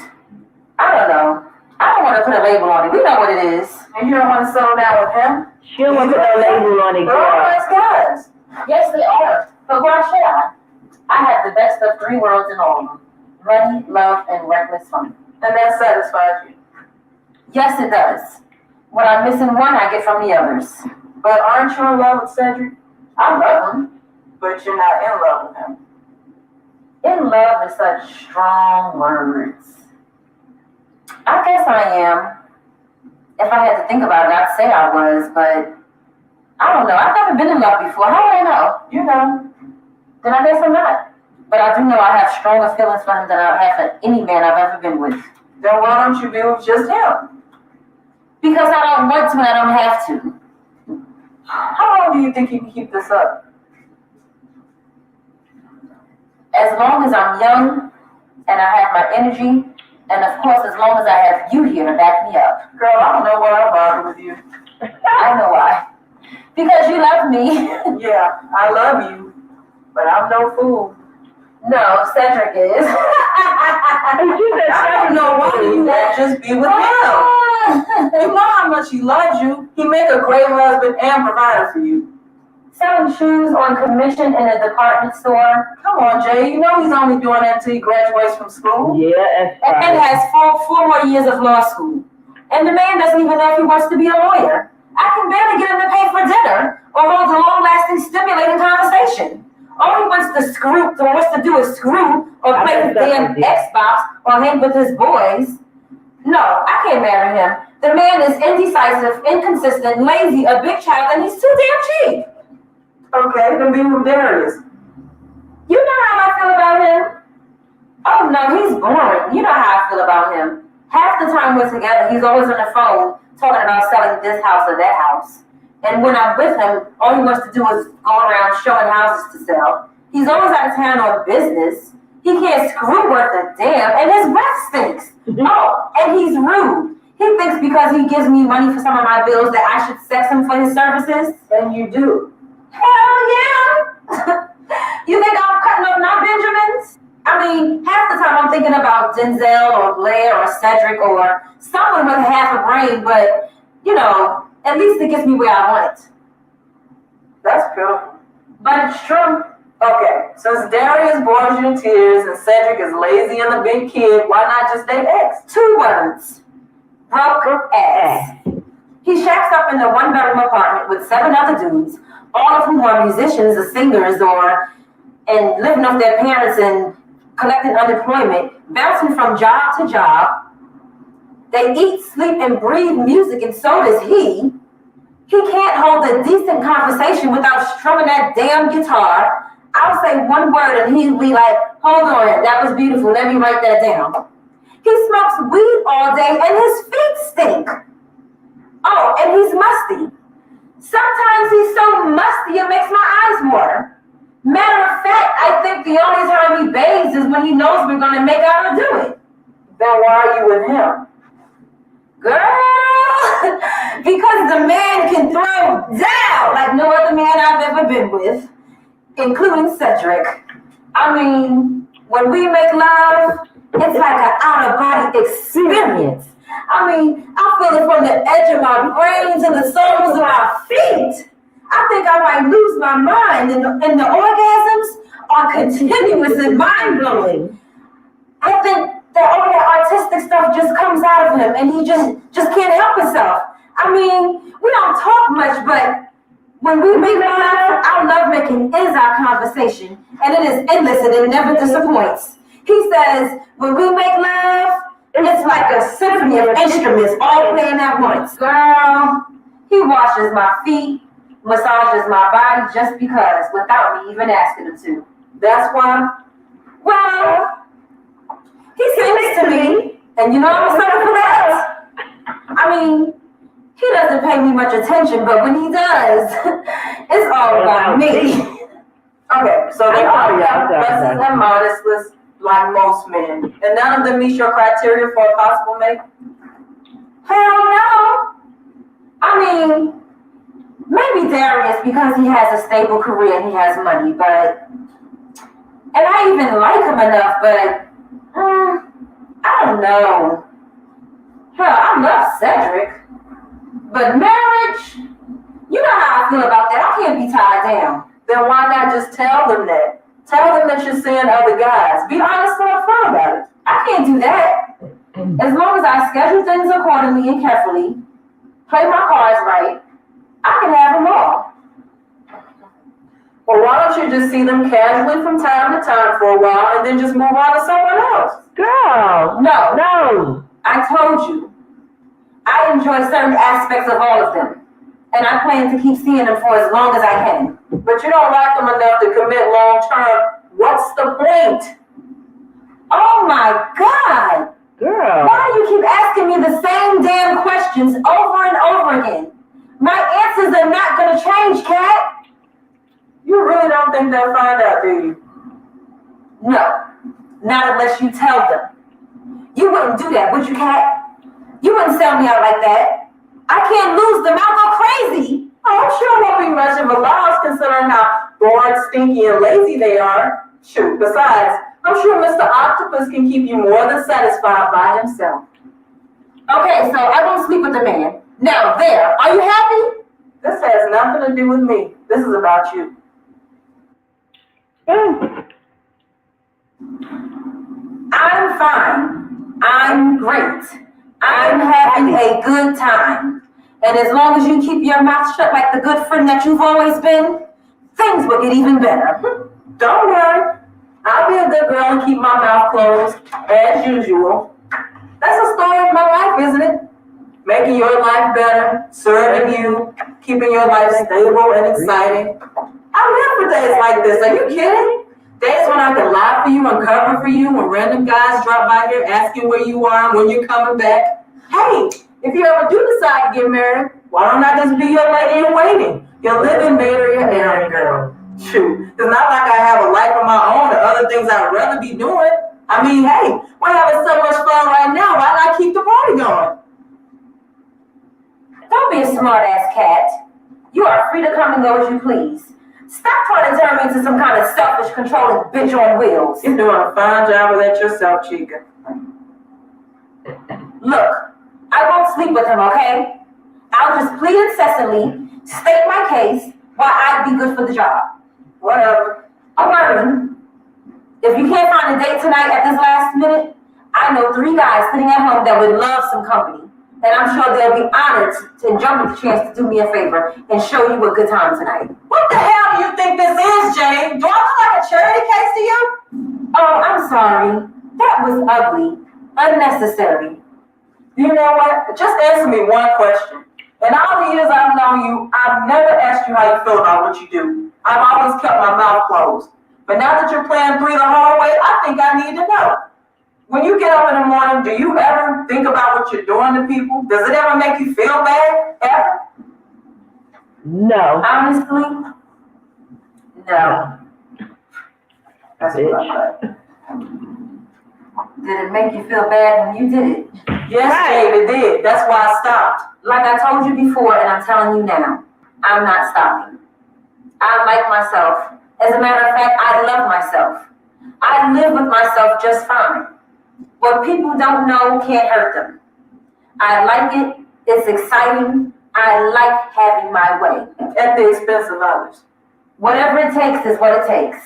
I don't know. I don't want to put a label on it. We know what it is. And you don't want to settle down with him? She don't want to put no label on it, They're all girl. nice guys. Yes, they are. But why should I? I have the best of 3 worlds in all of them. Money, love, and reckless fun. And that satisfies you. Yes, it does. When I'm missing one, I get from the others. But aren't you in love with Cedric? I love him. But you're not in love with him. In love is such strong words. I guess I am. If I had to think about it, I'd say I was, but I don't know. I've never been in love before. How would I know? You know. Then I guess I'm not. But I do know I have stronger feelings for him than I have for any man I've ever been with. Then why don't you be with just him? Because I don't want to and I don't have to. How long do you think you can keep this up? As long as I'm young and I have my energy, and of course as long as I have you here to back me up. Girl, I don't know why I bother with you. I know why. Because you love me. Yeah, I love you, but I'm no fool. No, Cedric is. I don't know why you won't just be with him. You know how much he loves you. He make a great husband and provider for you. Selling shoes on commission in a department store. Come on, Jay. You know he's only doing that until he graduates from school. Yeah, that's And has four more years of law school. And the man doesn't even know if he wants to be a lawyer. I can barely get him to pay for dinner or hold a long-lasting, stimulating conversation. All he wants to do is screw or play his damn Xbox or hang with his boys. No, I can't marry him. The man is indecisive, inconsistent, lazy, a big child, and he's too damn cheap. Okay, then be with Darius. You know how I feel about him? Oh no, he's boring. You know how I feel about him. Half the time we're together, he's always on the phone talking about selling this house or that house. And when I'm with him, all he wants to do is go around showing houses to sell. He's always out of town on business. He can't screw worth a damn, and his breath stinks. Oh, and he's rude. He thinks because he gives me money for some of my bills that I should sex him for his services. And you do. Hell yeah! You think I'm cutting up my Benjamins? I mean, half the time I'm thinking about Denzel or Blair or Cedric or someone with half a brain, but, you know, at least it gets me where I want it. That's beautiful. But it's true. Okay, since Darius bores you in tears and Cedric is lazy and a big kid, why not just date X? 2 words. Broke ass. He shacks up in a 1-bedroom apartment with 7 other dudes, all of whom are musicians or singers and living off their parents and collecting unemployment, bouncing from job to job. They eat, sleep, and breathe music, and so does he. He can't hold a decent conversation without strumming that damn guitar. I'll say 1 word and he'll be like, hold on, that was beautiful, let me write that down. He smokes weed all day and his feet stink. Oh, and he's musty. Sometimes he's so musty it makes my eyes water. Matter of fact, I think the only time he bathes is when he knows we're gonna make out or do it. Then why are you with him? Girl, because the man can throw down like no other man I've ever been with, including Cedric. I mean, when we make love, it's like an out-of-body experience. I mean, I feel it from the edge of my brain to the soles of my feet. I think I might lose my mind, and the orgasms are continuous and mind-blowing. I think that all that artistic stuff just comes out of him, and he just can't help himself. I mean, we don't talk much, but when we make love, our lovemaking is our conversation, and it is endless and it never disappoints. He says, when we make love, it's like a symphony of instruments all playing at once. Girl, he washes my feet, massages my body just because, without me even asking him to. That's why. Well, he seems to me, and you know I'm a sucker for that. I mean, he doesn't pay me much attention, but when he does, it's all about me. Okay, so they all have pluses and minuses like most men, and none of them meet your criteria for a possible mate. Hell no. I mean, maybe Darius because he has a stable career and he has money, but, and I even like him enough, but, I don't know. Hell, I love Cedric, but marriage, you know how I feel about that. I can't be tied down. Then why not just tell them that? Tell them that you're seeing other guys. Be honest and upfront about it. I can't do that. As long as I schedule things accordingly and carefully, play my cards right, I can have them all. Well, why don't you just see them casually from time to time for a while and then just move on to someone else? Girl, No, no. I told you. I enjoy certain aspects of all of them, and I plan to keep seeing them for as long as I can. But you don't like them enough to commit long term. What's the point? Oh my God! Girl. Why do you keep asking me the same damn questions over and over again? My answers are not gonna change, Kat. You really don't think they'll find out, do you? No, not unless you tell them. You wouldn't do that, would you, Kat? You wouldn't sell me out like that. I can't lose them. I'll go crazy. Oh, I'm sure it won't be much of a loss considering how bored, stinky, and lazy they are. Shoot, besides, I'm sure Mr. Octopus can keep you more than satisfied by himself. Okay, so I won't sleep with the man. Now, there. Are you happy? This has nothing to do with me. This is about you. I'm fine. I'm great. I'm having a good time. And as long as you keep your mouth shut like the good friend that you've always been, things will get even better. Don't worry. I'll be a good girl and keep my mouth closed, as usual. That's the story of my life, isn't it? Making your life better, serving you, keeping your life stable and exciting. I live for days like this. Are you kidding? Days when I can lie for you and cover for you when random guys drop by here asking where you are and when you're coming back. Hey, if you ever do decide to get married, why don't I just be your lady in waiting? Your living maid or your errand girl. Shoot, it's not like I have a life of my own or other things I'd rather be doing. I mean, hey, we're having so much fun right now. Why not keep the party going? Don't be a smart-ass cat. You are free to come and go as you please. Stop trying to turn me into some kind of selfish, controlling bitch on wheels. You're doing a fine job of that yourself, Chica. Look, I won't sleep with him, okay? I'll just plead incessantly, state my case, why I'd be good for the job. Whatever. Alright. If you can't find a date tonight at this last minute, I know 3 guys sitting at home that would love some company. And I'm sure they'll be honored to jump at the chance to do me a favor and show you a good time tonight. What the hell do you think this is, Jane? Do I look like a charity case to you? Oh, I'm sorry. That was ugly. Unnecessary. You know what? Just answer me one question. In all the years I've known you, I've never asked you how you feel about what you do. I've always kept my mouth closed. But now that you're playing 3 the hard way, I think I need to know. When you get up in the morning, do you ever think about what you're doing to people? Does it ever make you feel bad? Ever? No. Honestly, no. That's what I thought. Did it make you feel bad when you did it? Yes, Jade, it did. That's why I stopped. Like I told you before, and I'm telling you now, I'm not stopping. I like myself. As a matter of fact, I love myself. I live with myself just fine. What people don't know can't hurt them. I like it. It's exciting. I like having my way. At the expense of others. Whatever it takes is what it takes.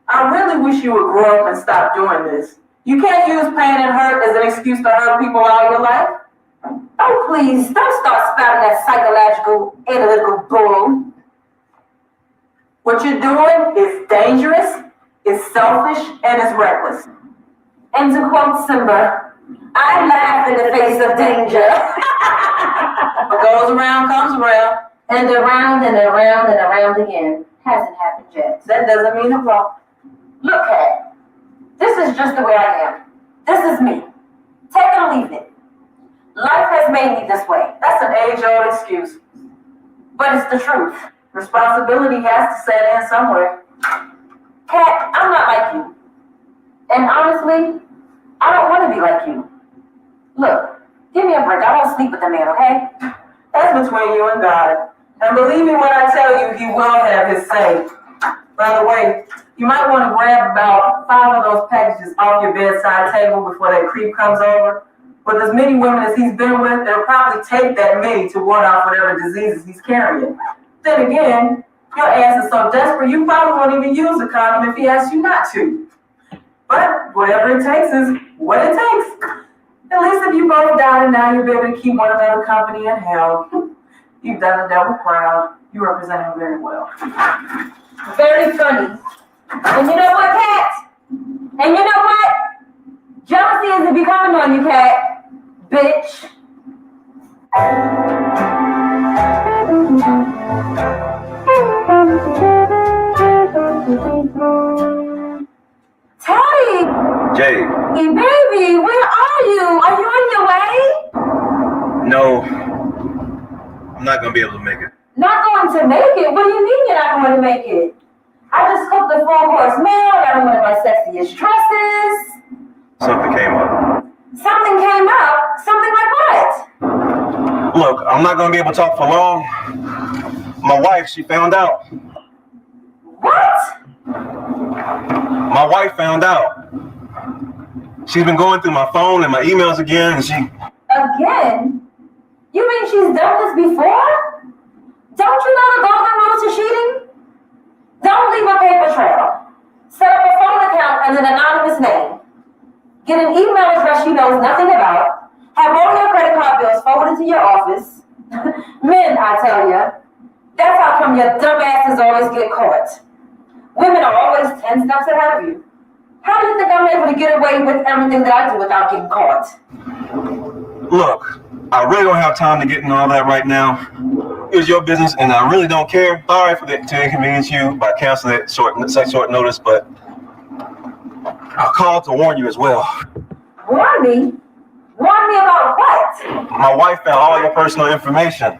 I really wish you would grow up and stop doing this. You can't use pain and hurt as an excuse to hurt people all your life. Oh, please, don't start spouting that psychological, analytical bull. What you're doing is dangerous, it's selfish, and it's reckless. And to quote Simba, I laugh in the face of danger. What goes around comes around. And around and around and around again. Hasn't happened yet. That doesn't mean it won't. Look, Kat, this is just the way I am. This is me. Take it or leave it. Life has made me this way. That's an age-old excuse. But it's the truth. Responsibility has to set in somewhere. Kat, I'm not like you. And honestly, I don't want to be like you. Look, give me a break. I won't sleep with the man, okay? That's between you and God. And believe me when I tell you, he will have his say. By the way, you might want to grab about 5 of those packages off your bedside table before that creep comes over. With as many women as he's been with, they'll probably take that many to ward off whatever diseases he's carrying. Then again, your ass is so desperate, you probably won't even use a condom if he asks you not to. But whatever it takes is what it takes. At least if you both died and now you'll be able to keep one another company in hell. You've done the devil proud. You represent him very well. Very funny. And you know what, Kat? And you know what? Jealousy isn't becoming on you, Kat. Bitch. Teddy! Jade. Hey, baby, where are you? Are you on your way? No, I'm not gonna be able to make it. Not going to make it? What do you mean you're not going to make it? I just cooked the 4-course meal, got on one of my sexiest dresses. Something came up. Something came up? Something like what? Look, I'm not gonna be able to talk for long. My wife, she found out. What? My wife found out. She's been going through my phone and my emails again, and she... Again? You mean she's done this before? Don't you know the golden rules to cheating? Don't leave a paper trail. Set up a phone account and an anonymous name. Get an email address she knows nothing about. Have all your credit card bills forwarded to your office. Men, I tell you. That's how come your dumb asses always get caught. Women are always 10 steps ahead of you. How do you think I'm able to get away with everything that I do without getting caught? Look, I really don't have time to get into all that right now. It was your business, and I really don't care. Sorry to inconvenience you by canceling it such short notice, but I'll call to warn you as well. Warn me? Warn me about what? My wife found all your personal information,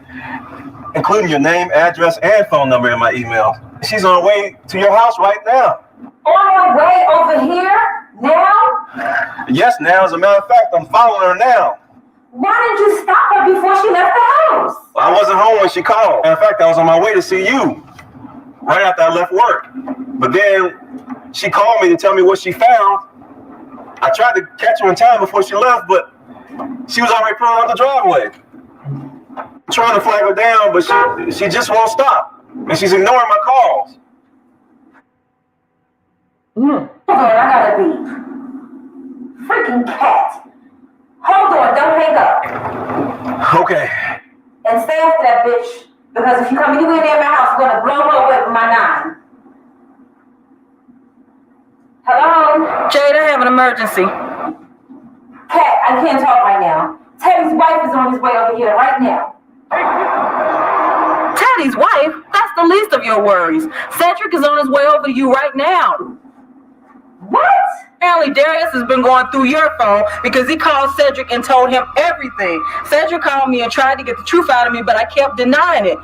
including your name, address, and phone number in my email. She's on her way to your house right now. On her way over here? Now? Yes, now. As a matter of fact, I'm following her now. Why didn't you stop her before she left the house? I wasn't home when she called. In fact, I was on my way to see you right after I left work. But then she called me to tell me what she found. I tried to catch her in time before she left, but she was already pulling out the driveway. I'm trying to flag her down, but she just won't stop. And she's ignoring my calls. Hold on, I got a beat. Freaking cat. Hold on, don't hang up. Okay. And stay after that bitch, because if you come anywhere near my house, I'm gonna blow her away with my 9. Hello? Jade, I have an emergency. Cat, I can't talk right now. Teddy's wife is on his way over here right now. Teddy's wife? That's the least of your worries. Cedric is on his way over to you right now. What? Apparently Darius has been going through your phone because he called Cedric and told him everything. Cedric called me and tried to get the truth out of me, but I kept denying it.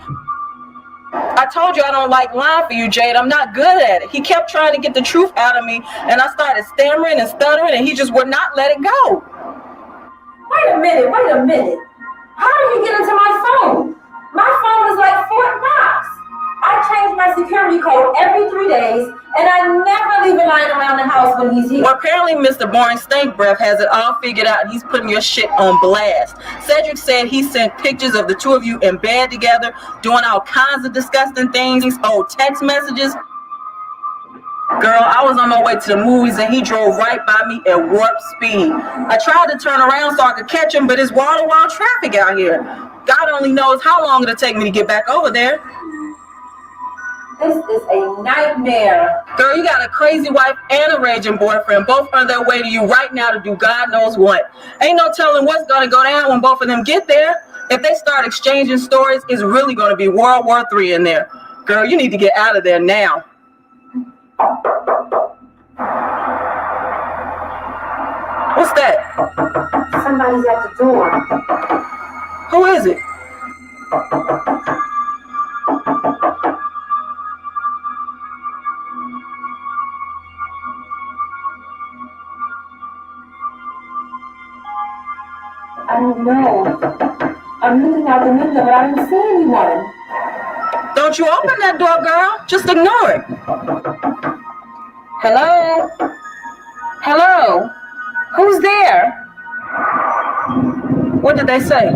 I told you I don't like lying for you, Jade. I'm not good at it. He kept trying to get the truth out of me, and I started stammering and stuttering, and he just would not let it go. Wait a minute. How did he get into my phone? My phone is like Fort Knox. I change my security code every 3 days, and I never leave it lying around the house when he's here. Well, apparently Mr. Boring Stank Breath has it all figured out, and he's putting your shit on blast. Cedric said he sent pictures of the two of you in bed together, doing all kinds of disgusting things, old text messages. Girl, I was on my way to the movies, and he drove right by me at warp speed. I tried to turn around so I could catch him, but it's wall-to-wall traffic out here. God only knows how long it'll take me to get back over there. This is a nightmare. Girl, you got a crazy wife and a raging boyfriend, both on their way to you right now to do God knows what. Ain't no telling what's gonna go down when both of them get there. If they start exchanging stories, it's really going to be World War III in there. Girl, you need to get out of there now. What's that? Somebody's at the door. Who is it? I don't know. I'm looking out the window, but I don't see anyone. Don't you open that door, girl. Just ignore it. Hello? Hello? Who's there? What did they say?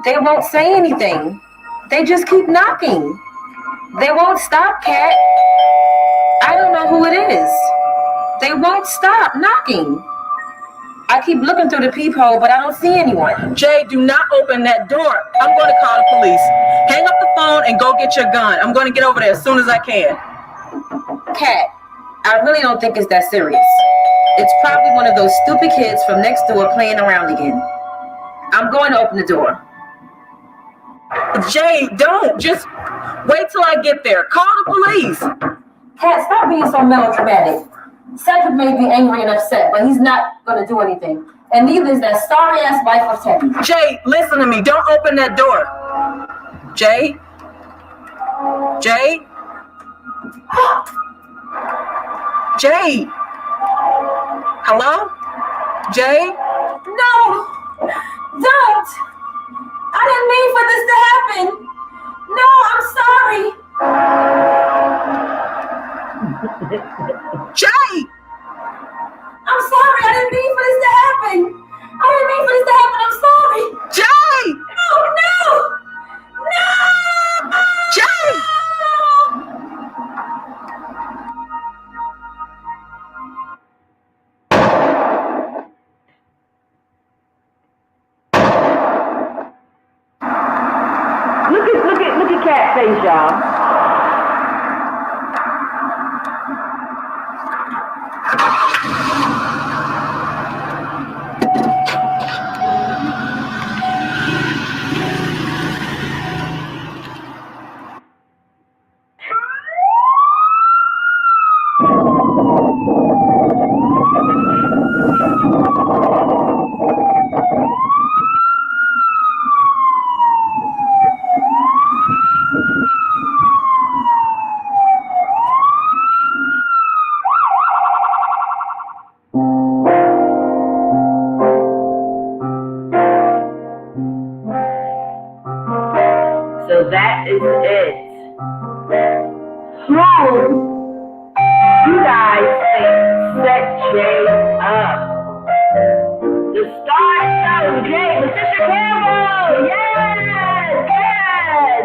They won't say anything. They just keep knocking. They won't stop, Kat. I don't know who it is. They won't stop knocking. I keep looking through the peephole, but I don't see anyone. Jay, do not open that door. I'm going to call the police. Hang up the phone and go get your gun. I'm going to get over there as soon as I can. Kat, I really don't think it's that serious. It's probably one of those stupid kids from next door playing around again. I'm going to open the door. Jay, don't. Just wait till I get there. Call the police. Kat, stop being so melodramatic. Cedric may be angry and upset, but he's not going to do anything. And neither is that sorry-ass wife of Teddy. Jay, listen to me. Don't open that door. Jay? Jay? Jay? Hello? Jay? No! Don't! I didn't mean for this to happen. No, I'm sorry. Jay! I'm sorry. I didn't mean for this to happen. I didn't mean for this to happen. I'm sorry. Jay! No! No! Jay! Look at Kat's face, y'all. So that is it. Who you guys think set Jay up? The star show, Jay, Patricia Campbell. Yes, yes.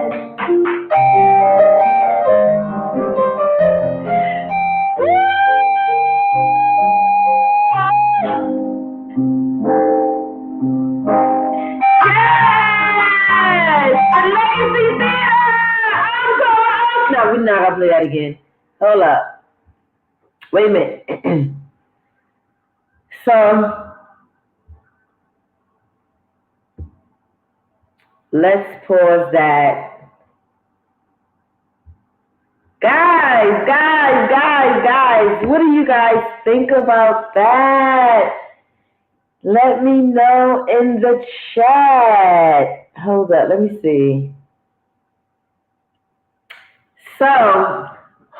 No, we're not gonna play that again. Hold up. Wait a minute. So let's pause that. Guys, what do you guys think about that? Let me know in the chat. Hold up, let me see. So,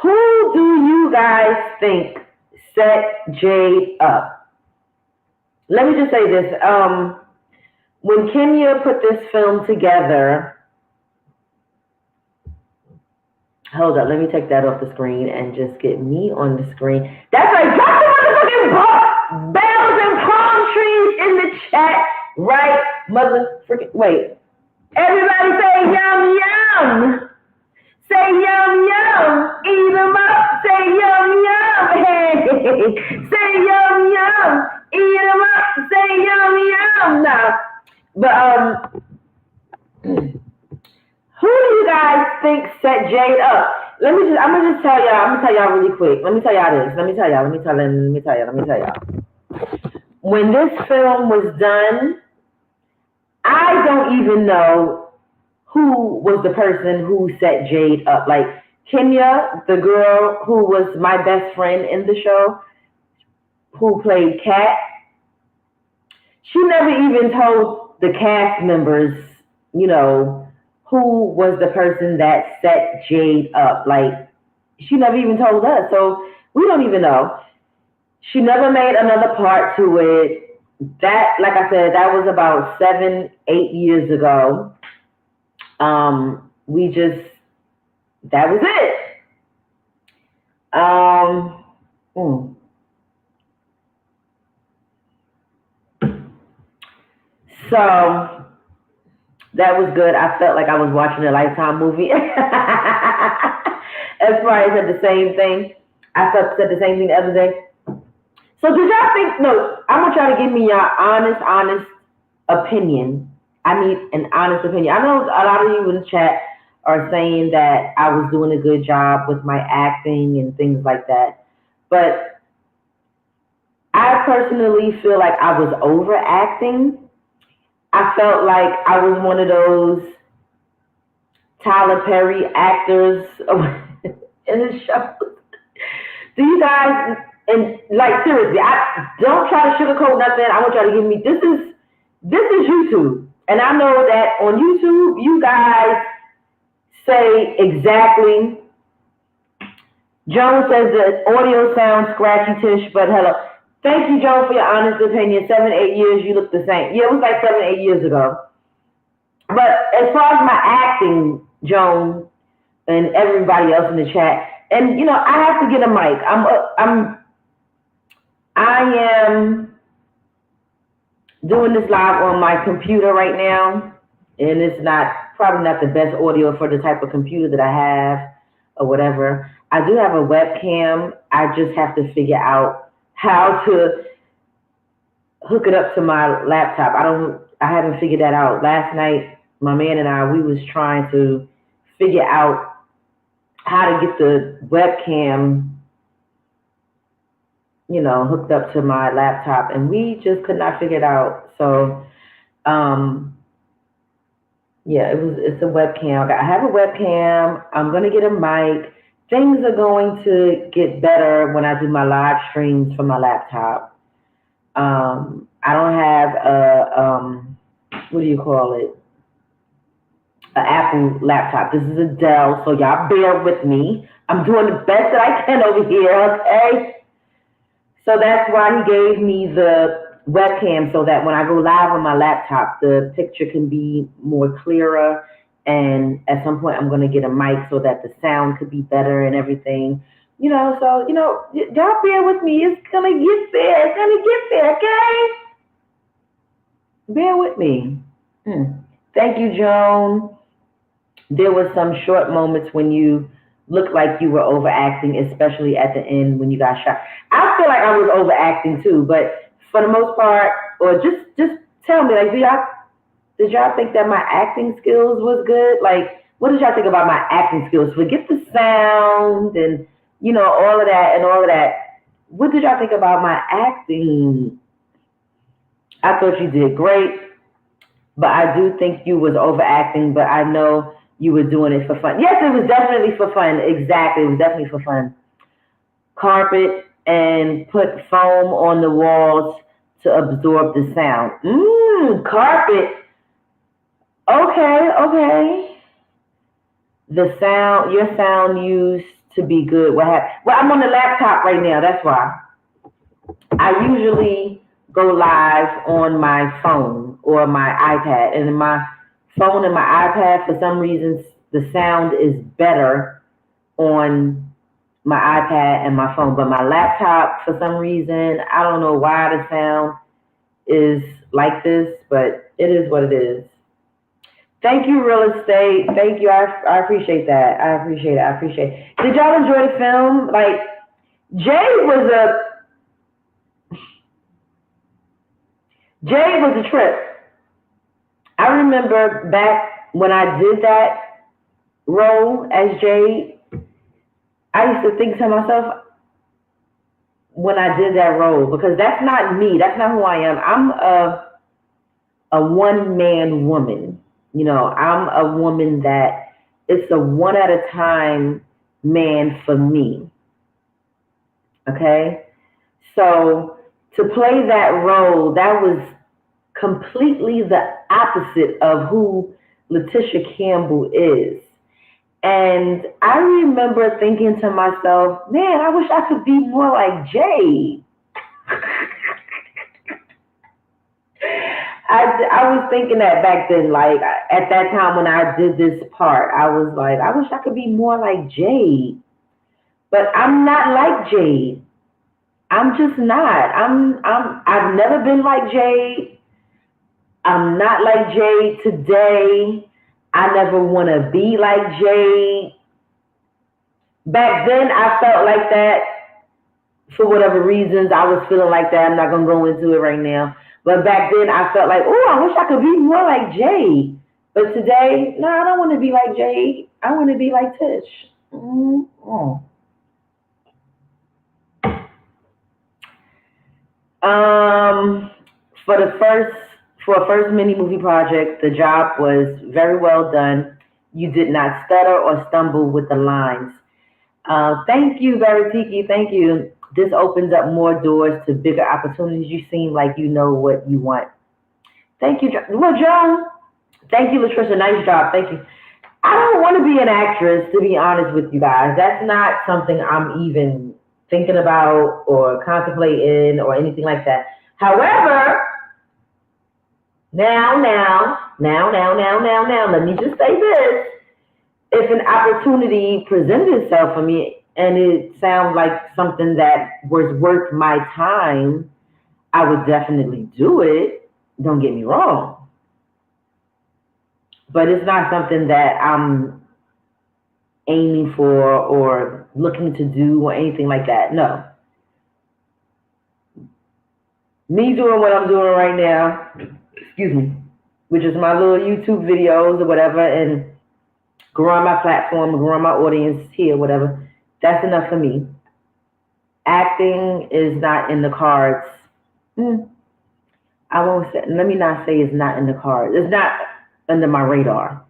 who do you guys think set Jade up? Let me just say this. When Kenya put this film together, hold up, let me take that off the screen and just get me on the screen. That's right, drop the motherfucking bells and palm trees in the chat, right? Mother freaking, wait. Everybody say yum yum. Say yum yum, eat 'em up. Say yum yum, hey. Say yum yum, eat 'em up. Say yum yum. Now, but who do you guys think set Jade up? I'm gonna tell y'all really quick. Let me tell y'all. When this film was done, I don't even know who was the person who set Jade up. Like Kenya, the girl who was my best friend in the show, who played Kat, she never even told the cast members, who was the person that set Jade up. Like, she never even told us. So we don't even know. She never made another part to it. That, like I said, that was about 7, 8 years ago. That was it. So that was good. I felt like I was watching a Lifetime movie. As far as said the same thing. I said the same thing the other day. So did y'all think, no, I want y'all to give me your honest opinion. I need an honest opinion. I know a lot of you in the chat are saying that I was doing a good job with my acting and things like that. But I personally feel like I was overacting. I felt like I was one of those Tyler Perry actors in the show. Do you guys, and like seriously, I don't try to sugarcoat nothing. I want y'all to give me, this is YouTube. And I know that on YouTube, you guys say exactly. Joan says the audio sounds scratchy, Tish, but hello. Thank you, Joan, for your honest opinion. 7, 8 years, you look the same. Yeah, it was like 7, 8 years ago. But as far as my acting, Joan, and everybody else in the chat, and I have to get a mic. I am doing this live on my computer right now, and it's probably not the best audio for the type of computer that I have or whatever. I do have a webcam. I just have to figure out how to hook it up to my laptop. I haven't figured that out. Last night, my man and I, we was trying to figure out how to get the webcam, hooked up to my laptop, and we just could not figure it out. So, yeah, it's a webcam. I have a webcam. I'm gonna get a mic. Things are going to get better when I do my live streams from my laptop. I don't have what do you call it? An Apple laptop. This is a Dell, so y'all bear with me. I'm doing the best that I can over here, okay? So that's why he gave me the webcam, so that when I go live on my laptop, the picture can be more clearer. And at some point, I'm going to get a mic so that the sound could be better and everything. So, y'all bear with me. It's going to get there. It's going to get there, okay? Bear with me. Thank you, Joan. There was some short moments when you looked like you were overacting, especially at the end when you got shot. I feel like I was overacting too, but for the most part, or just tell me, like, did y'all think that my acting skills was good? Like, what did y'all think about my acting skills? Forget the sound and, all of that. What did y'all think about my acting? I thought you did great, but I do think you was overacting, but I know you were doing it for fun. Yes, it was definitely for fun. Exactly, it was definitely for fun. Carpet and put foam on the walls to absorb the sound. Carpet. Okay. Your sound used to be good. What happened? Well, I'm on the laptop right now. That's why. I usually go live on my phone or my iPad. And my phone and my iPad, for some reason, the sound is better on my iPad and my phone. But my laptop, for some reason, I don't know why the sound is like this, but it is what it is. Thank you, real estate. Thank you. I appreciate that. I appreciate it. Did y'all enjoy the film? Like, Jade was a trip. I remember back when I did that role as Jade, I used to think to myself when I did that role, because that's not me. That's not who I am. a one-man woman. You know, I'm a woman that it's a one at a time man for me. Okay? So to play that role, that was completely the opposite of who Letitia Campbell is. And I remember thinking to myself, man, I wish I could be more like Jade. I was thinking that back then, like at that time when I did this part, I was like, I wish I could be more like Jade. But I'm not like Jade. I'm just not. I've never been like Jade. I'm not like Jade today. I never want to be like Jade. Back then, I felt like that for whatever reasons. I was feeling like that. I'm not going to go into it right now. But back then, I felt like, oh, I wish I could be more like Jade. But today, no, I don't want to be like Jade. I want to be like Tish. Mm-hmm. For a first mini movie project, the job was very well done. You did not stutter or stumble with the lines. Thank you, Baratiki. Thank you. This opens up more doors to bigger opportunities. You seem like you know what you want. Thank you, well, Joan. Thank you, Latricia. Nice job. Thank you. I don't want to be an actress, to be honest with you guys. That's not something I'm even thinking about or contemplating or anything like that. However, now, let me just say this. If an opportunity presented itself for me and it sounds like something that was worth my time, I would definitely do it. Don't get me wrong. But it's not something that I'm aiming for or looking to do or anything like that. No. Me doing what I'm doing right now, excuse me, which is my little YouTube videos or whatever, and growing my platform, growing my audience here, whatever, that's enough for me. Acting is not in the cards. I won't say, let me not say it's not in the cards. It's not under my radar.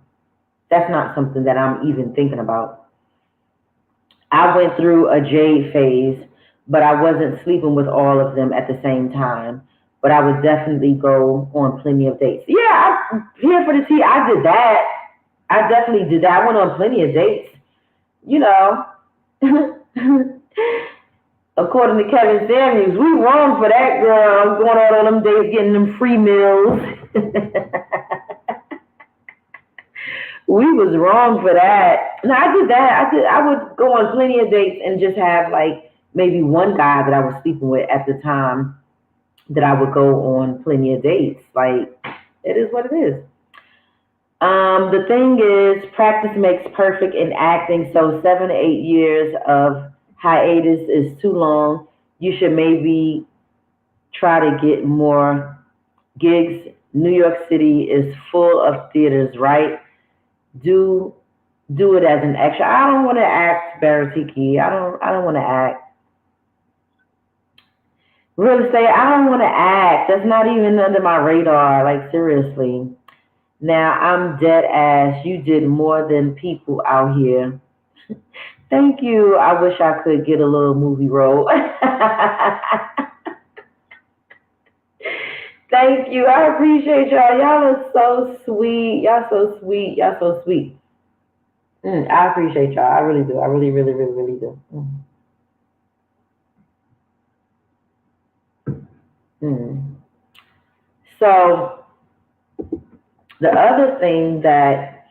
That's not something that I'm even thinking about. I went through a Jade phase, but I wasn't sleeping with all of them at the same time. But I would definitely go on plenty of dates. Yeah, here for the tea, I did that. I definitely did that. I went on plenty of dates. You know, according to Kevin Samuels, we wrong for that, girl. Going out on them dates, getting them free meals. We was wrong for that. No, I did that. I would go on plenty of dates and just have like maybe one guy that I was sleeping with at the time that I would go on plenty of dates. Like, it is what it is. The thing is, practice makes perfect in acting, so 7 to 8 years of hiatus is too long. You should maybe try to get more gigs. New York City is full of theaters, right? Do it as an extra. I don't want to act, Baratiki. I don't want to act. Real estate, I don't want to act. That's not even under my radar. Like, seriously. Now, I'm dead ass. You did more than people out here. Thank you. I wish I could get a little movie role. Thank you. I appreciate y'all. Y'all are so sweet. Y'all so sweet. Y'all so sweet. I appreciate y'all. I really do. I really, really, really, really do. So, the other thing that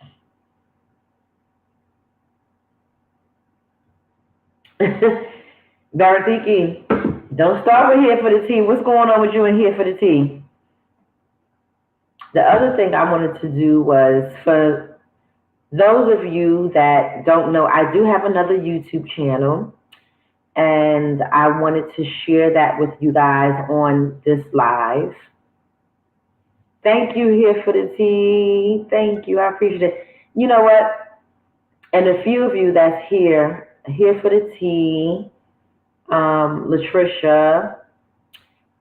Baratiki, don't start with Here for the Tea. What's going on with you and Here for the Tea? The other thing I wanted to do was, for those of you that don't know, I do have another YouTube channel, and I wanted to share that with you guys on this live. Thank you, Here for the Tea. Thank you. I appreciate it. You know what? And a few of you that's Here for the Tea, Latricia,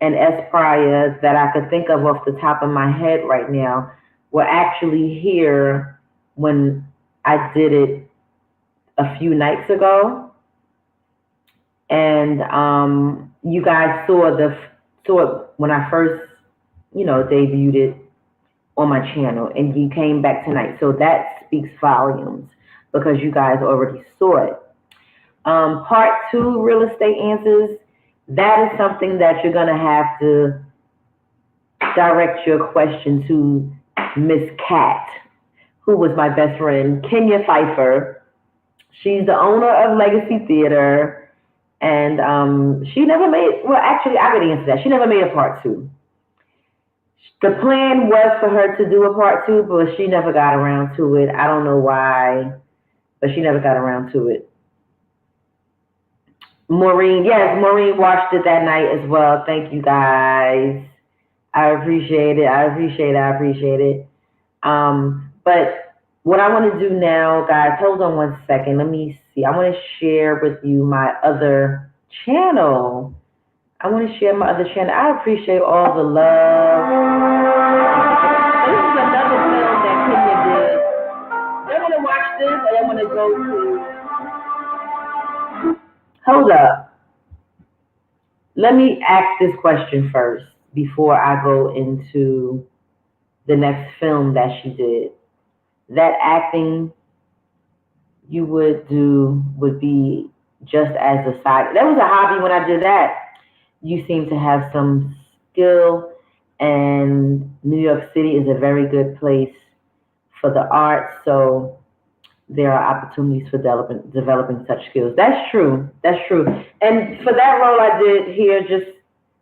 and S. Pryor that I could think of off the top of my head right now were actually here when I did it a few nights ago. And you guys saw it when I first, debuted it on my channel, and you came back tonight. So that speaks volumes because you guys already saw it. Part 2, real estate answers. That is something that you're gonna have to direct your question to Miss Cat, who was my best friend, Kenya Pfeiffer. She's the owner of Legacy Theater, and she never made. Well, actually, I could answer that. She never made a part 2. The plan was for her to do a part 2, but she never got around to it. I don't know why, but she never got around to it. Maureen, yes, Maureen watched it that night as well. Thank you guys. I appreciate it. But what I want to do now, guys, hold on one second. Let me see. I want to share with you my other channel. I appreciate all the love. This is another film that Kenya did. They want to watch this, or they want to go to... Hold up. Let me ask this question first before I go into the next film that she did. That acting you would do would be just as a side. That was a hobby when I did that. You seem to have some skill, and New York City is a very good place for the arts, so there are opportunities for developing such skills. That's true. And for that role I did here, just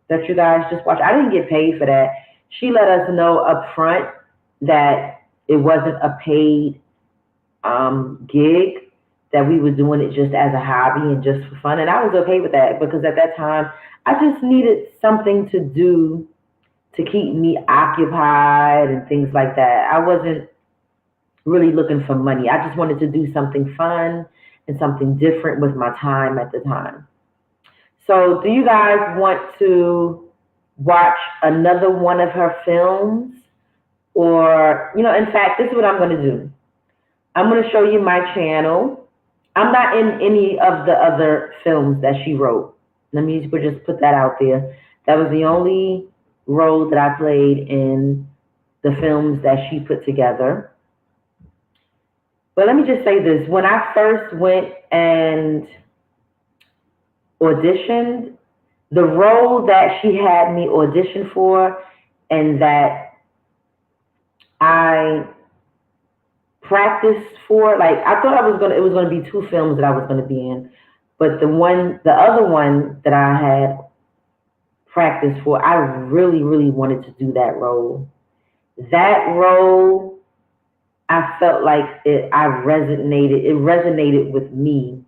that you guys just watch, I didn't get paid for that. She let us know up front that it wasn't a paid gig, that we were doing it just as a hobby and just for fun. And I was okay with that because at that time, I just needed something to do to keep me occupied and things like that. I wasn't really looking for money. I just wanted to do something fun and something different with my time at the time. So do you guys want to watch another one of her films? Or, in fact, this is what I'm going to do. I'm going to show you my channel. I'm not in any of the other films that she wrote. Let me just put that out there. That was the only role that I played in the films that she put together. But let me just say this. When I first went and auditioned, the role that she had me audition for and that I practiced for, like, I thought it was gonna be 2 films that I was gonna be in, but the other one that I had practiced for, I really, really wanted to do that role. That role, I felt like it resonated with me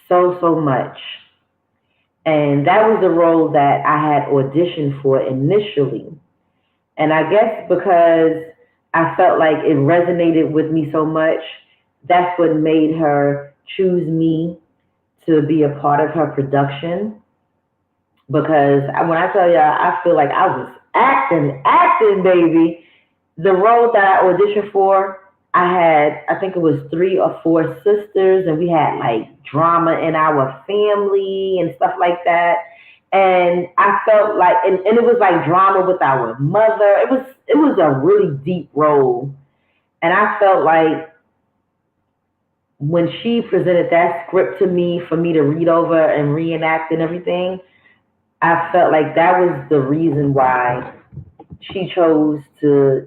so much. And that was the role that I had auditioned for initially. And I guess because I felt like it resonated with me so much, that's what made her choose me to be a part of her production. Because when I tell y'all, I feel like I was acting, baby. The role that I auditioned for, I think it was 3 or 4 sisters, and we had like drama in our family and stuff like that. And I felt like, and it was like drama with our mother. It was a really deep role. And I felt like when she presented that script to me for me to read over and reenact and everything, I felt like that was the reason why she chose to,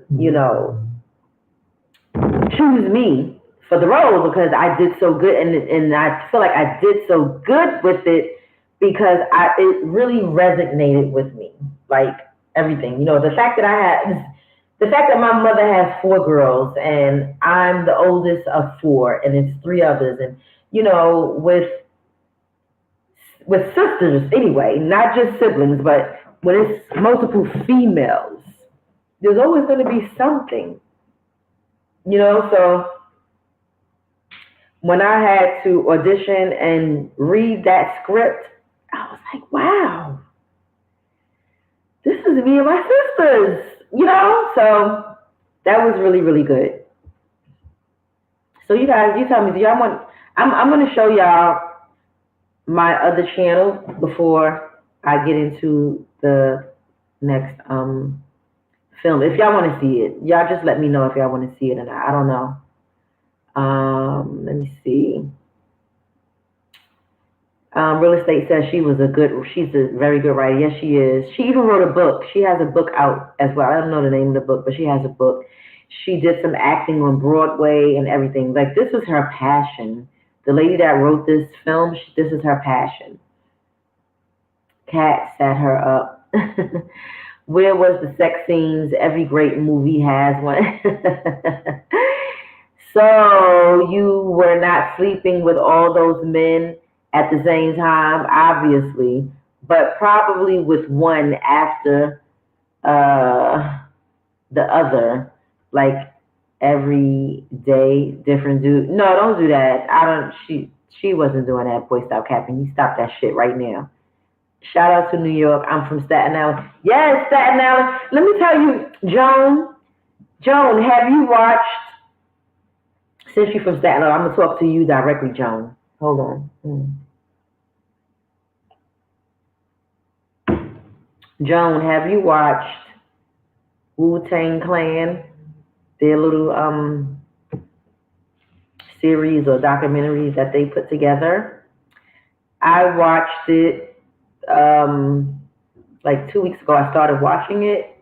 choose me for the role, because I did so good. And I feel like I did so good with it because it really resonated with me, like everything. The fact that my mother has 4 girls and I'm the oldest of 4, and it's 3 others, and with sisters anyway, not just siblings, but when it's multiple females, there's always going to be something, so when I had to audition and read that script, I was like, wow, me and my sisters, So that was really, really good. So you guys, you tell me, do y'all want, I'm going to show y'all my other channel before I get into the next film. If y'all want to see it, y'all just let me know if y'all want to see it or not. I don't know. Let me see. Real Estate says she's a very good writer. Yes, she is. She even wrote a book. She has a book out as well. I don't know the name of the book, but she has a book. She did some acting on Broadway and everything. Like, this is her passion. The lady that wrote this film, this is her passion. Kat set her up. Where was the sex scenes? Every great movie has one. So you were not sleeping with all those men at the same time, obviously, but probably with one after the other, like every day, different dude. No, don't do that. She wasn't doing that. Boy, stop capping. You stop that shit right now. Shout out to New York. I'm from Staten Island. Yes, Staten Island. Let me tell you, Joan, have you watched, since you're from Staten Island, I'm going to talk to you directly, Joan. Hold on. Joan, have you watched Wu-Tang Clan? Their little series or documentaries that they put together. I watched it like 2 weeks ago. I started watching it.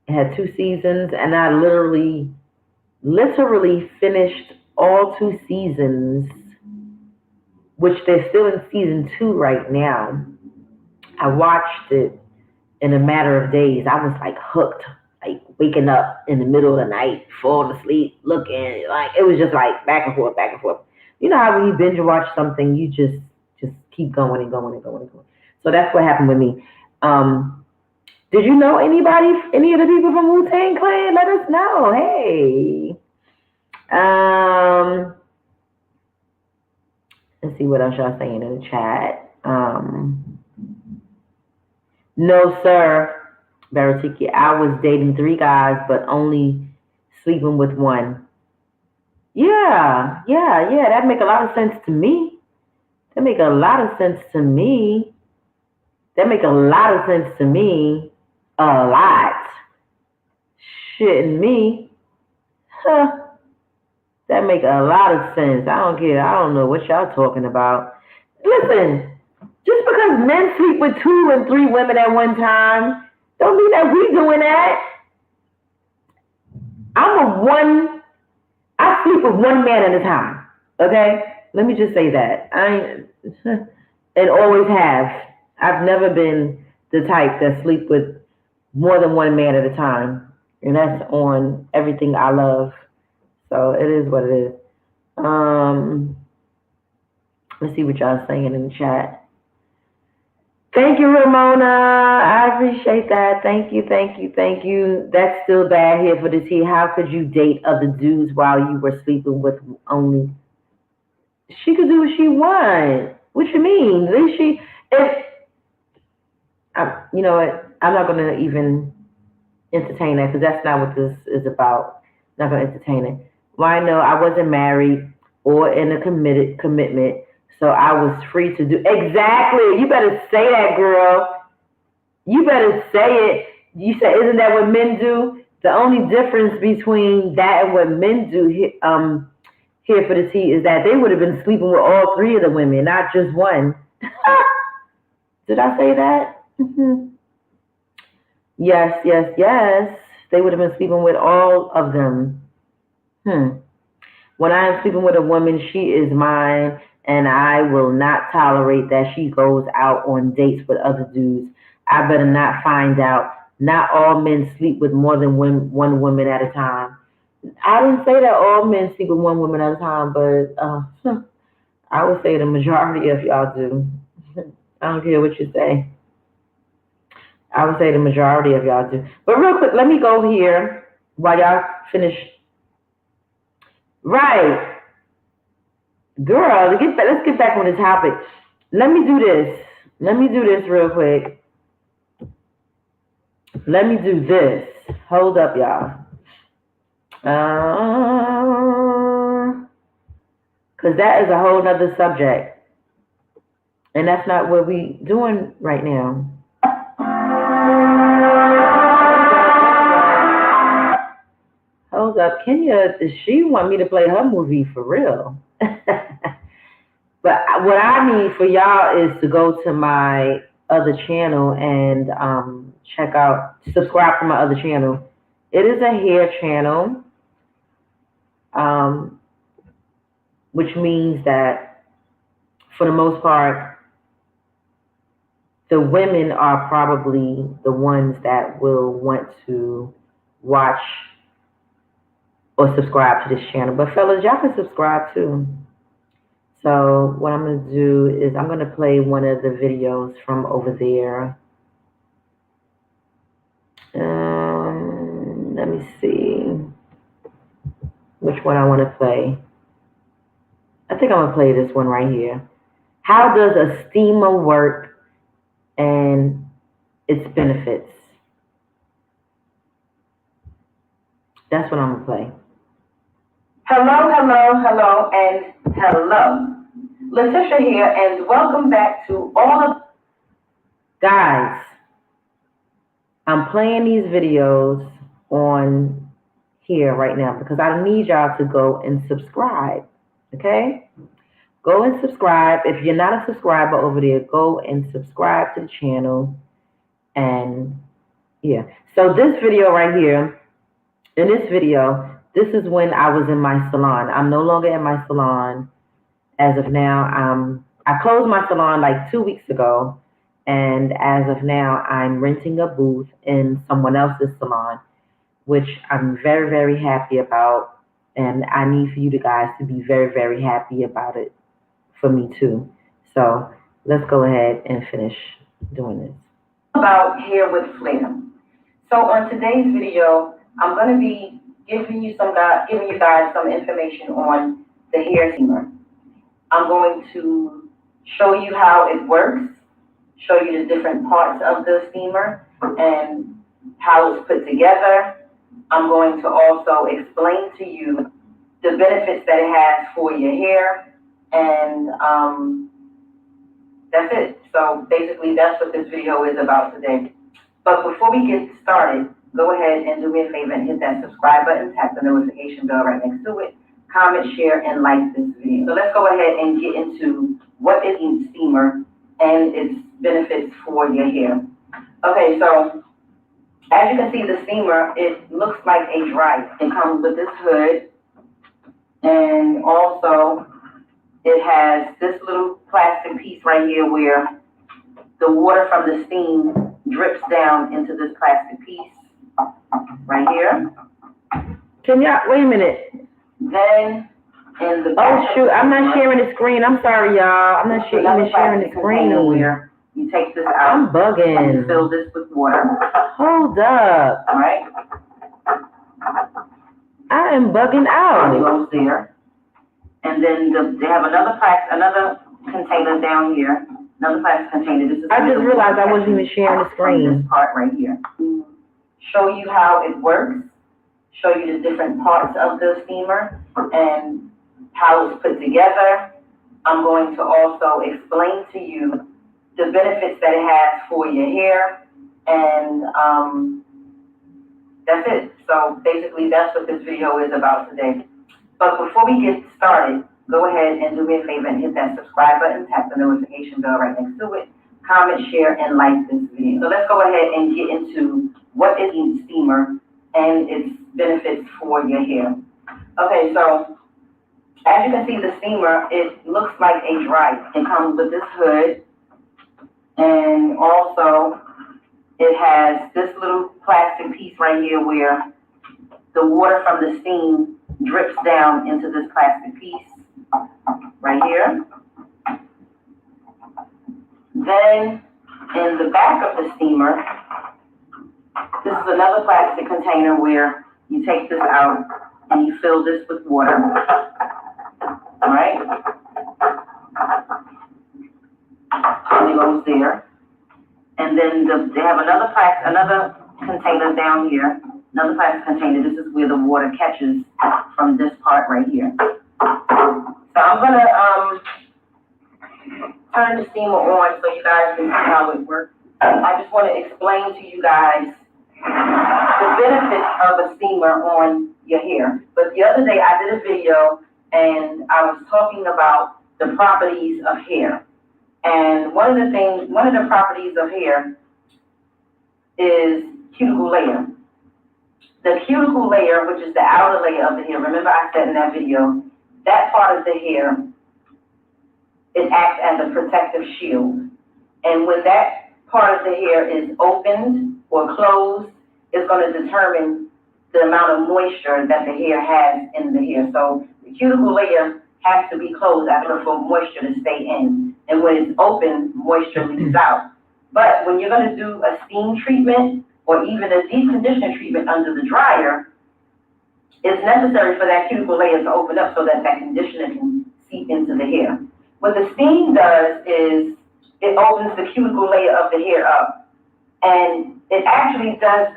It had 2 seasons, and I literally finished all 2 seasons, which they're still in season 2 right now. I watched it in a matter of days. I was like hooked, like waking up in the middle of the night, falling asleep, looking, like it was just like back and forth, back and forth. You know how when you binge watch something, you just keep going and going and going and going. So that's what happened with me. Did you know any of the people from Wu-Tang Clan? Let us know. Hey. Let's see what else y'all saying in the chat. No, sir, Baratiki. I was dating 3 guys, but only sleeping with one. Yeah. That make a lot of sense to me. A lot. Shitting me. Huh. That make a lot of sense. I don't care. I don't know what y'all talking about. Listen, just because men sleep with 2 and 3 women at one time, don't mean that we doing that. I sleep with 1 man at a time. Okay? Let me just say that. And always have. I've never been the type that sleep with more than 1 man at a time. And that's on everything I love. So it is what it is. Let's see what y'all saying in the chat. Thank you, Ramona. I appreciate that. Thank you. That's still bad here for the tea. How could you date other dudes while you were sleeping with only? She could do what she wants. What you mean? You know what? I'm not going to even entertain that because that's not what this is about. I'm not going to entertain it. Why? No, I wasn't married or in a commitment. So I was free to do. Exactly. You better say that, girl. You better say it. You say, isn't that what men do? The only difference between that and what men do here for the tea is that they would have been sleeping with all 3 of the women, not just one. Did I say that? Mm-hmm. Yes. They would have been sleeping with all of them. When I am sleeping with a woman, she is mine. And I will not tolerate that she goes out on dates with other dudes. I better not find out. Not all men sleep with more than one woman at a time. I didn't say that all men sleep with 1 woman at a time, but I would say the majority of y'all do. I don't care what you say. I would say the majority of y'all do. But real quick, let me go here while y'all finish. Right. Girl, let's get back on the topic. Let me do this real quick. let me do this. Hold up, y'all. Because that is a whole nother subject. And that's not what we doing right now. Hold up. Kenya, she want me to play her movie for real. But what I need for y'all is to go to my other channel and subscribe to my other channel. It is a hair channel, which means that for the most part, the women are probably the ones that will want to watch or subscribe to this channel. But fellas, y'all can subscribe too. So what I'm going to do is I'm going to play one of the videos from over there. Let me see which one I want to play. I think I'm going to play this one right here. How does a steamer work and its benefits? That's what I'm going to play. Hello, and hello. Letitia here, and welcome back to all of... Guys, I'm playing these videos on here right now because I need y'all to go and subscribe, okay? Go and subscribe. If you're not a subscriber over there, go and subscribe to the channel. And yeah, so this video right here, in this video, this is when I was in my salon. I'm no longer in my salon as of now. I closed my salon like 2 weeks ago. And as of now, I'm renting a booth in someone else's salon, which I'm very, very happy about. And I need for you guys to be very, very happy about it for me too. So let's go ahead and finish doing this. About hair with flair. So on today's video, I'm going to be giving you guys some information on the hair steamer. I'm going to show you how it works, show you the different parts of the steamer and how it's put together. I'm going to also explain to you the benefits that it has for your hair, and that's it. So basically, that's what this video is about today. But before we get started, go ahead and do me a favor and hit that subscribe button, tap the notification bell right next to it, comment, share, and like this video. So let's go ahead and get into what is a steamer and its benefits for your hair. Okay, so as you can see, the steamer, it looks like a dryer. It comes with this hood, and also it has this little plastic piece right here where the water from the steam drips down into this plastic piece right here. Can y'all, wait a minute. Then in the back, oh shoot, I'm not sharing the screen. I'm sorry, y'all. I'm not even sharing the screen. Where you take this out. I'm bugging. And you fill this with water. Hold up. All right. I am bugging out. It goes there. And then they have another container down here. Another plastic container. This is I just realized I wasn't even sharing the screen. This part right here. Show you how it works. Show you the different parts of the steamer and how it's put together. I'm going to also explain to you the benefits that it has for your hair, and that's it. So basically, that's what this video is about today. But before we get started, go ahead and do me a favor and hit that subscribe button, tap the notification bell right next to it, comment, share, and like this video. So let's go ahead and get into what is a steamer and its benefits for your hair. Okay, so as you can see, the steamer, it looks like a dryer. It comes with this hood, and also it has this little plastic piece right here where the water from the steam drips down into this plastic piece right here. Then in the back of the steamer, this is another plastic container where you take this out and you fill this with water. All right. And it goes there. And then they have another container down here, another plastic container. This is where the water catches from this part right here. So I'm gonna turn the steamer on so you guys can see how it works. I just want to explain to you guys the benefits of a steamer on your hair. But the other day I did a video and I was talking about the properties of hair. And one of the properties of hair is cuticle layer. The cuticle layer, which is the outer layer of the hair, remember I said in that video, that part of the hair, it acts as a protective shield. And when that part of the hair is opened or closed, it's going to determine the amount of moisture that the hair has in the hair. So the cuticle layer has to be closed after for moisture to stay in. And when it's open, moisture leaks out. But when you're going to do a steam treatment or even a deep conditioning treatment under the dryer, it's necessary for that cuticle layer to open up so that that conditioner can seep into the hair. What the steam does is it opens the cuticle layer of the hair up, and it actually does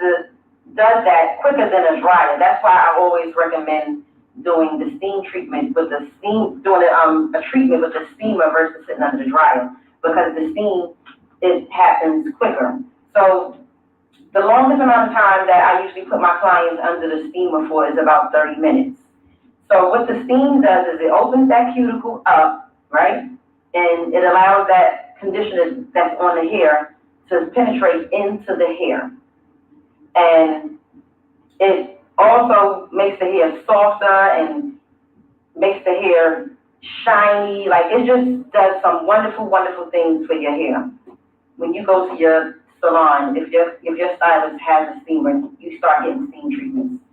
that quicker than a dryer. That's why I always recommend doing the steam treatment with the steam, doing a treatment with the steamer versus sitting under the dryer, because the steam, it happens quicker. So the longest amount of time that I usually put my clients under the steamer for is about 30 minutes. So what the steam does is it opens that cuticle up, right? And it allows that conditioner that's on the hair to penetrate into the hair. And it also makes the hair softer and makes the hair shiny. Like, it just does some wonderful, wonderful things for your hair. When you go to your salon, if your stylist has a steamer, you start getting steam treatments,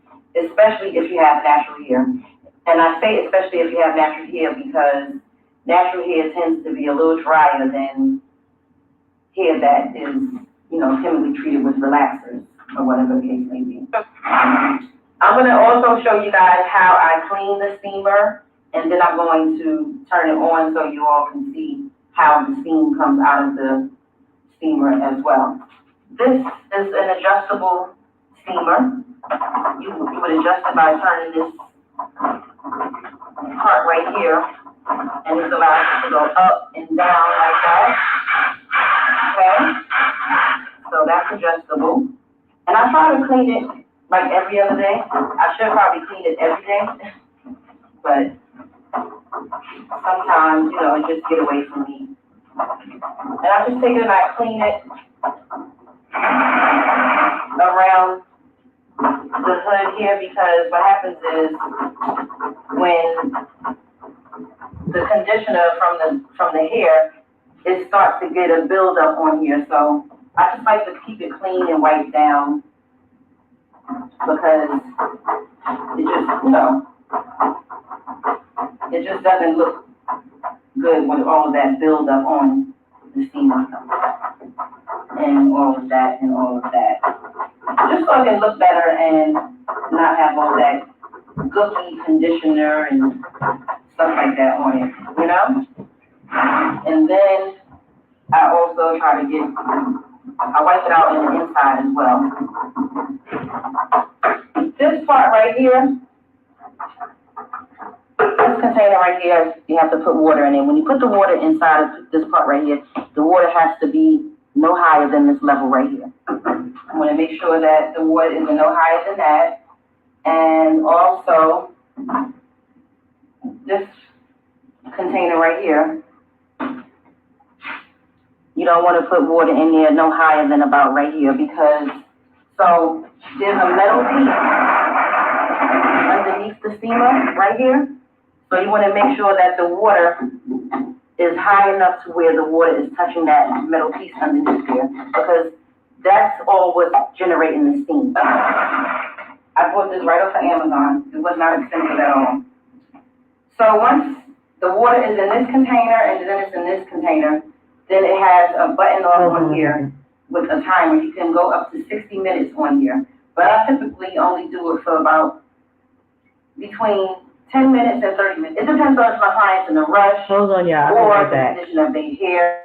especially if you have natural hair. And I say especially if you have natural hair because natural hair tends to be a little drier than hair that is, chemically treated with relaxers or whatever the case may be. I'm going to also show you guys how I clean the steamer, and then I'm going to turn it on so you all can see how the steam comes out of the steamer as well. This is an adjustable steamer. You would adjust it by turning this part right here, and this allows it to go up and down like that. Okay? So that's adjustable. And I try to clean it like every other day. I should probably clean it every day, but sometimes, it just get away from me. And I just take it and I clean it around the hood here, because what happens is when the conditioner from the hair, it starts to get a buildup on here. So I just like to keep it clean and wiped down, because it just doesn't look good with all of that buildup on the steamer and all of that and all of that. Just so it can look better and not have all that gooky conditioner and stuff like that on it, And then I also try to I wipe it out on the inside as well. This part right here, this container right here, you have to put water in it. When you put the water inside of this part right here, the water has to be no higher than this level right here. I want to make sure that the water is no higher than that. And also, this container right here, you don't want to put water in there no higher than about right here, because, so there's a metal piece underneath the steamer right here. So you want to make sure that the water is high enough to where the water is touching that metal piece underneath there, because that's all what's generating the steam. I bought this right off of Amazon. It was not expensive at all. So once the water is in this container and then it's in this container, then it has a button on here with a timer. You can go up to 60 minutes on here. But I typically only do it for about between 10 minutes and 30 minutes. It depends on if my client's in a rush Hold on, y'all. or the condition of their hair.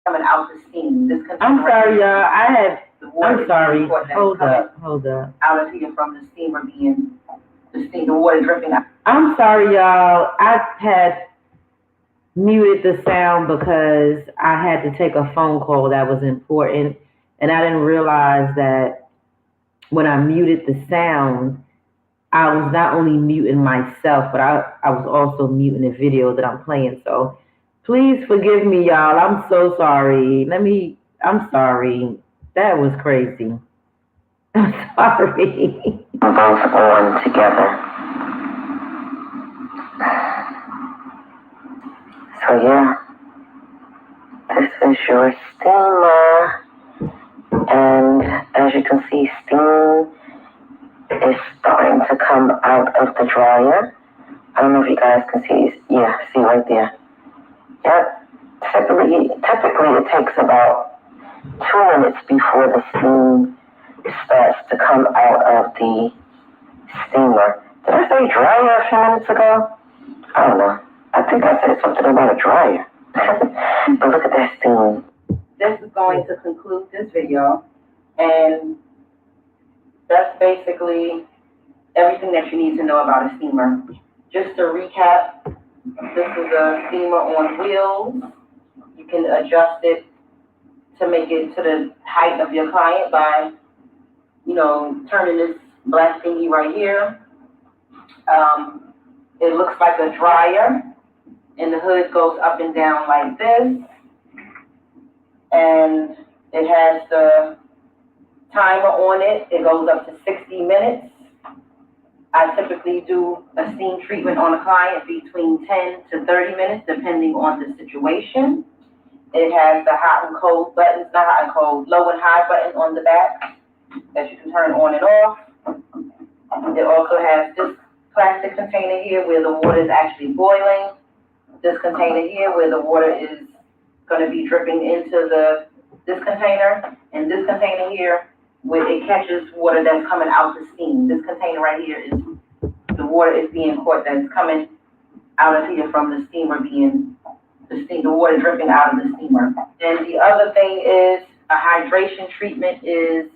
coming out the steam. This I'm sorry, y'all. I'm sorry. Hold up. Out of here from the steamer being the steam, the water dripping out. I'm sorry, y'all. I had muted the sound because I had to take a phone call that was important, and I didn't realize that when I muted the sound, I was not only muting myself, but I was also muting the video that I'm playing. So please forgive me, y'all. I'm so sorry. I'm sorry. That was crazy. I'm sorry. Both on together. So yeah, this is your steamer, and as you can see, steam is starting to come out of the dryer. I don't know if you guys can see. Yeah, see right there. Yep. Typically it takes about 2 minutes before the steam starts to come out of the steamer. Did I say dryer a few minutes ago? I don't know. I think I said something about a dryer. But look at that steam. This is going to conclude this video, and that's basically everything that you need to know about a steamer. Just to recap, this is a steamer on wheels. You can adjust it to make it to the height of your client by, turning this black thingy right here. It looks like a dryer, and the hood goes up and down like this. And it has the timer on it. It goes up to 60 minutes. I typically do a steam treatment on a client between 10 to 30 minutes, depending on the situation. It has the hot and cold buttons, not hot and cold, low and high button on the back that you can turn on and off. It also has this plastic container here where the water is actually boiling. This container here where the water is going to be dripping into this container, and this container here where it catches water that's coming out the steam. This container right here is the water is being caught that's coming out of here from the steamer being the water dripping out of the steamer. And the other thing is a hydration treatment is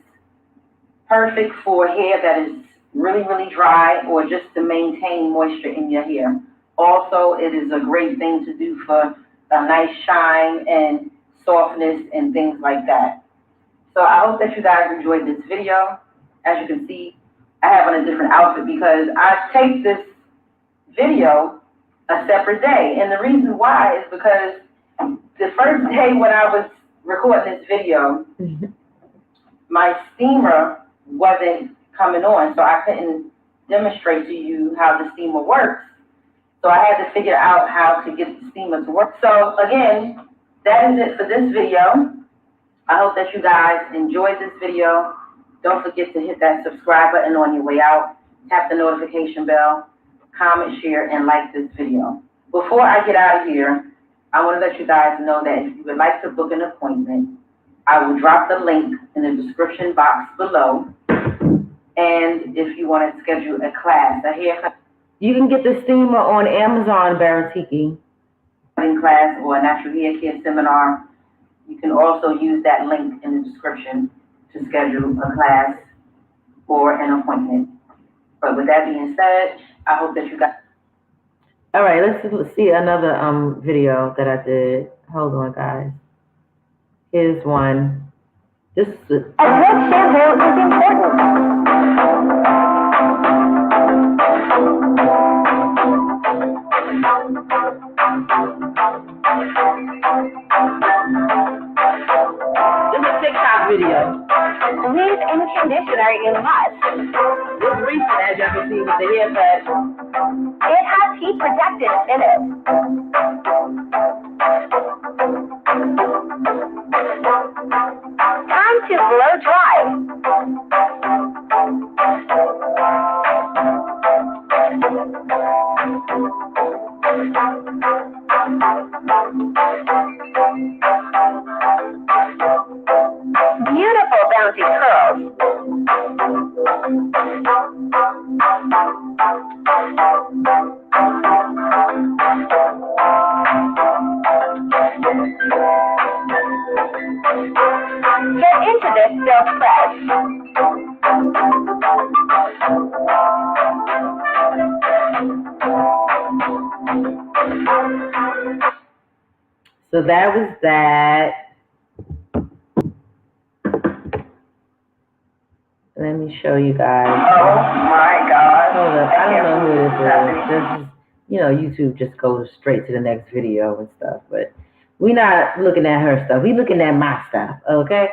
perfect for hair that is really, really dry or just to maintain moisture in your hair. Also, it is a great thing to do for a nice shine and softness and things like that. So I hope that you guys enjoyed this video. As you can see, I have on a different outfit because I taped this video a separate day. And the reason why is because the first day when I was recording this video, my steamer wasn't coming on, so I couldn't demonstrate to you how the steamer works. So I had to figure out how to get the steamer to work. So again, that is it for this video. I hope that you guys enjoyed this video. Don't forget to hit that subscribe button on your way out. Tap the notification bell, comment, share, and like this video. Before I get out of here, I want to let you guys know that if you would like to book an appointment, I will drop the link in the description box below. And if you want to schedule a class, a haircut, You can get the steamer on Amazon, Baratiki. class or a natural hair care seminar, you can also use that link in the description to schedule a class or an appointment. But with that being said, I hope that you got. All right, let's see another video that I did. Hold on, guys. Here's one. This is And what shampoo is important? This is a TikTok video. Leave in conditioner you must. It's recent, as y'all can see with the haircut. It has heat protectant in it. Time to blow dry. Beautiful bouncy curls. yourself. So that was that. Let me show you guys. Oh my God. Hold up. I don't know who this is. This is, YouTube just goes straight to the next video and stuff. But we not looking at her stuff. We looking at my stuff, okay?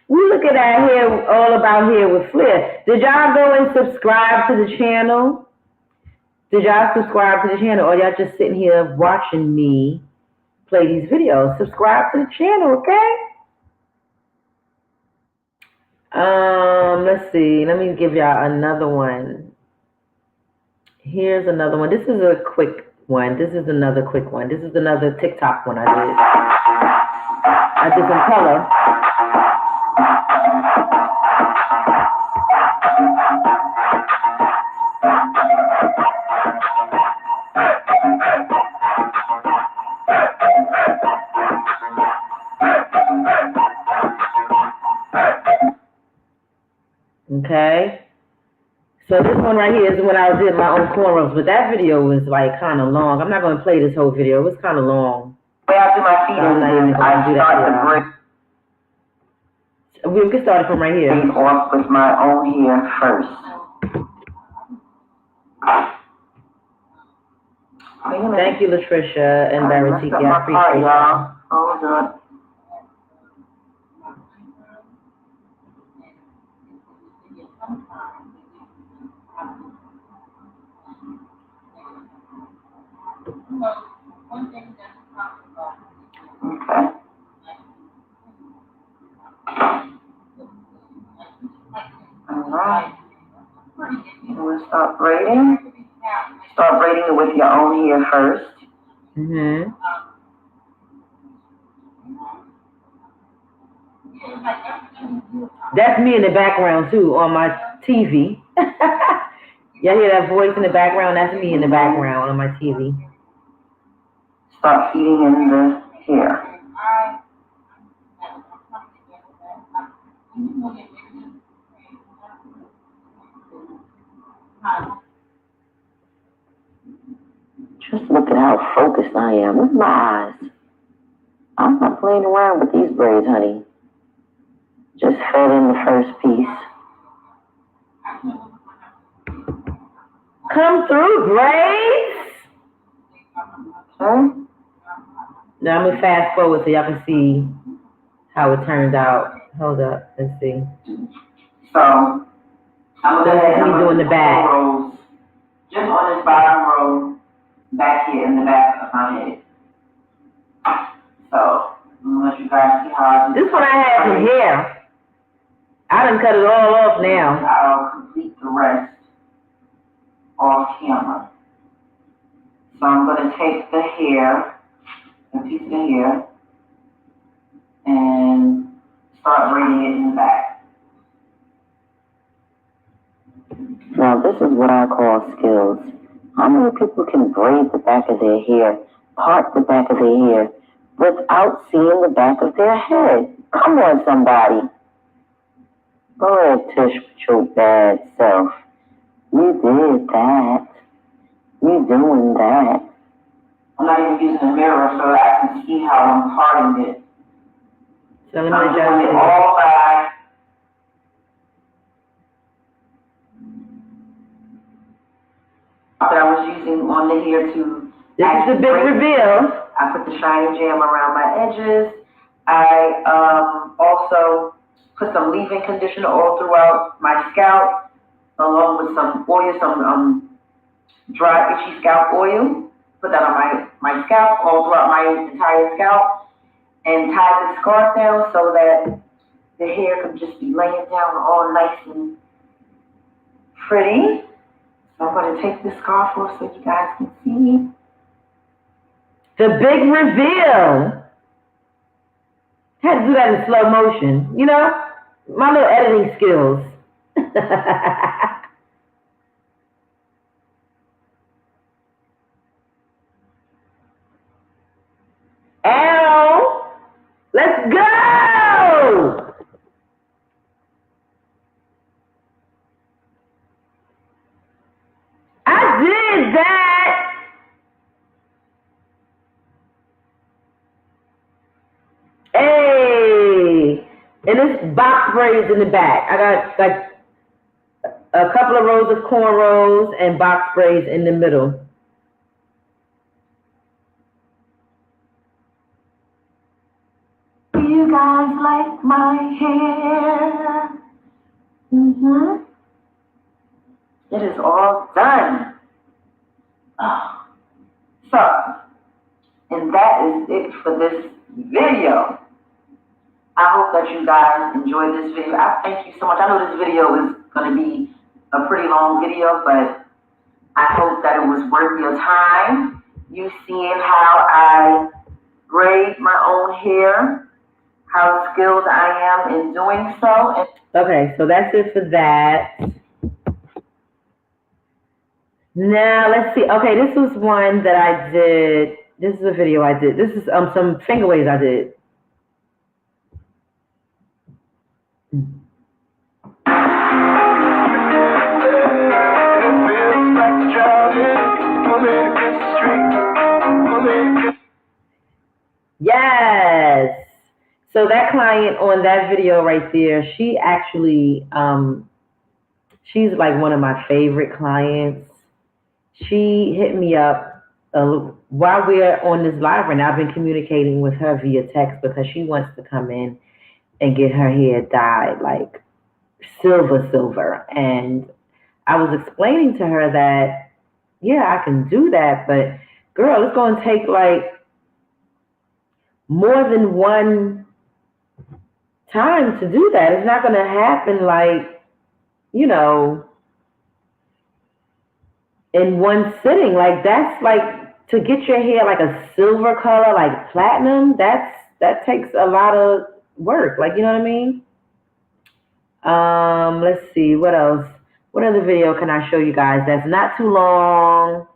We looking at here, all about here with Flair. Did y'all go and subscribe to the channel? Did y'all subscribe to the channel? Or y'all just sitting here watching me play these videos? Subscribe to the channel, okay? Let's see. Let me give y'all another one. Here's another one. This is a quick one. This is another quick one. This is another TikTok one I did. I did some color. Okay, so this one right here is when I did my own cornrows, but that video was like kind of long. I'm not going to play this whole video. It was kind of long. The way I do my feet is I start the braid. We can start it from right here. Off with my own hair first. Thank you, Latricia and Baratiki. I appreciate y'all. Hold on. Okay. Alright. We'll start braiding. Start braiding it with your own hair first. Mm-hmm. That's me in the background too on my TV. Y'all hear that voice in the background? That's me in the background on my TV. Start feeding in the hair. Just look at how focused I am. Look at my eyes. I'm not playing around with these braids, honey. Just fed in the first piece. Come through, Grace. Okay. Now I'm gonna fast forward so y'all can see how it turned out. Hold up, let's see. So I'm me doing the back. Rows, just on this bottom row, back here in the back of my head. So I'm gonna let you guys see how I do. This one I had some hair. I done cut it all off now. I'll complete the rest off camera. So I'm gonna take the hair, a piece of the hair, and start braiding it in the back. Now this is what I call skills. How many people can braid the back of their hair, part the back of their hair, without seeing the back of their head? Come on, somebody. Go ahead, Tish, with your bad self. You did that. You doing that. I'm not even using a mirror so that I can see how I'm parting it. So let me I'm adjust doing it it. all back. That I was using on the hair to. This is the big reveal. I put the shiny jam around my edges. I also put some leave-in conditioner all throughout my scalp, along with some oil, some dry itchy scalp oil. Put that on my scalp, all throughout my entire scalp, and tie the scarf down so that the hair can just be laying down all nice and pretty. So I'm going to take this scarf off so you guys can see. The big reveal. Had to do that in slow motion, you know? My little editing skills. Ow! Let's go! box braids in the back. I got like a couple of rows of cornrows and box braids in the middle. Do you guys like my hair? Mm-hmm. It is all done. Oh. So, and that is it for this video. I hope that you guys enjoyed this video. I thank you so much. I know this video is going to be a pretty long video, but I hope that it was worth your time. You seeing how I braid my own hair, how skilled I am in doing so. Okay, so that's it for that. Now, let's see. Okay, this was one that I did. This is a video I did. This is some finger waves I did. Yes. So that client on that video right there, she actually, she's like one of my favorite clients. She hit me up while we're on this live right now. I've been communicating with her via text because she wants to come in and get her hair dyed like silver. And I was explaining to her that, yeah, I can do that, but girl, it's going to take like more than one time to do that. It's not going to happen like, you know, in one sitting. Like that's like to get your hair like a silver color, like platinum, that takes a lot of work. Like, you know what I mean? Let's see, what else? What other video can I show you guys that's not too long?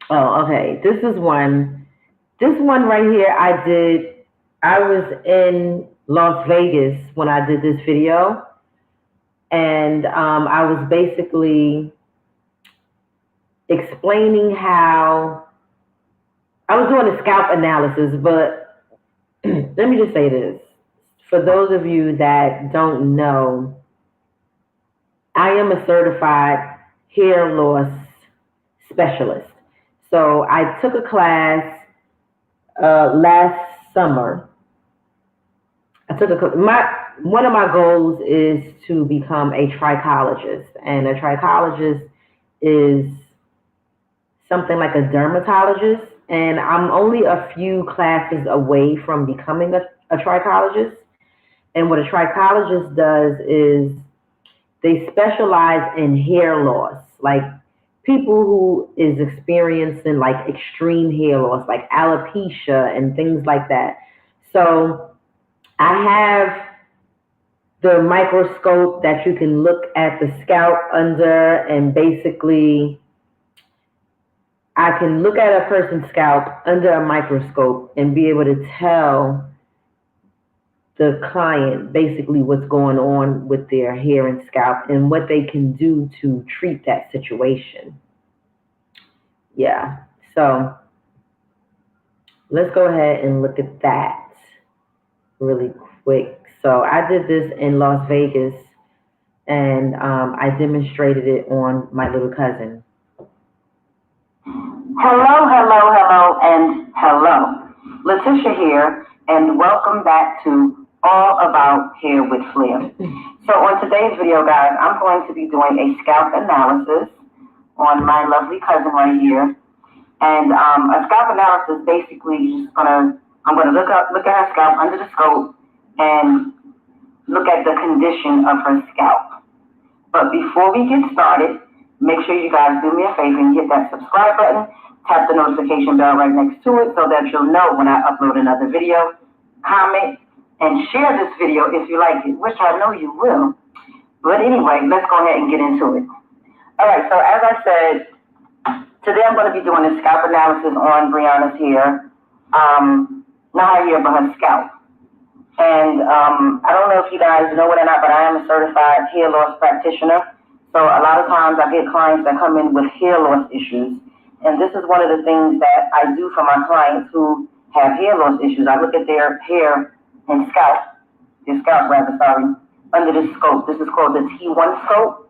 Oh, okay. This is one. This one right here I was in Las Vegas when I did this video. And I was basically explaining how I was doing a scalp analysis, but let me just say this. For those of you that don't know, I am a certified hair loss specialist. So I took a class last summer. One of my goals is to become a trichologist, and a trichologist is something like a dermatologist, and I'm only a few classes away from becoming a trichologist. And what a trichologist does is they specialize in hair loss, like people who is experiencing like extreme hair loss, like alopecia and things like that. So I have the microscope that you can look at the scalp under, and basically I can look at a person's scalp under a microscope and be able to tell the client basically what's going on with their hair and scalp and what they can do to treat that situation. Yeah, so let's go ahead and look at that really quick. So I did this in Las Vegas, and I demonstrated it on my little cousin. Hello, and hello. Letitia here, and welcome back to All About Hair with Flair. So on today's video, guys, I'm going to be doing a scalp analysis on my lovely cousin right here. And a scalp analysis basically I'm gonna look at her scalp under the scope and look at the condition of her scalp. But before we get started, make sure you guys do me a favor and hit that subscribe button, tap the notification bell right next to it so that you'll know when I upload another video. Comment and share this video if you like it, which I know you will. But anyway, let's go ahead and get into it. All right, so as I said, today I'm going to be doing a scalp analysis on Brianna's hair. Not her hair, but her scalp. And I don't know if you guys know it or not, but I am a certified hair loss practitioner. So a lot of times I get clients that come in with hair loss issues. And this is one of the things that I do for my clients who have hair loss issues. I look at their hair and scalp, your scalp rather, sorry, under this scope. This is called the T1 scope.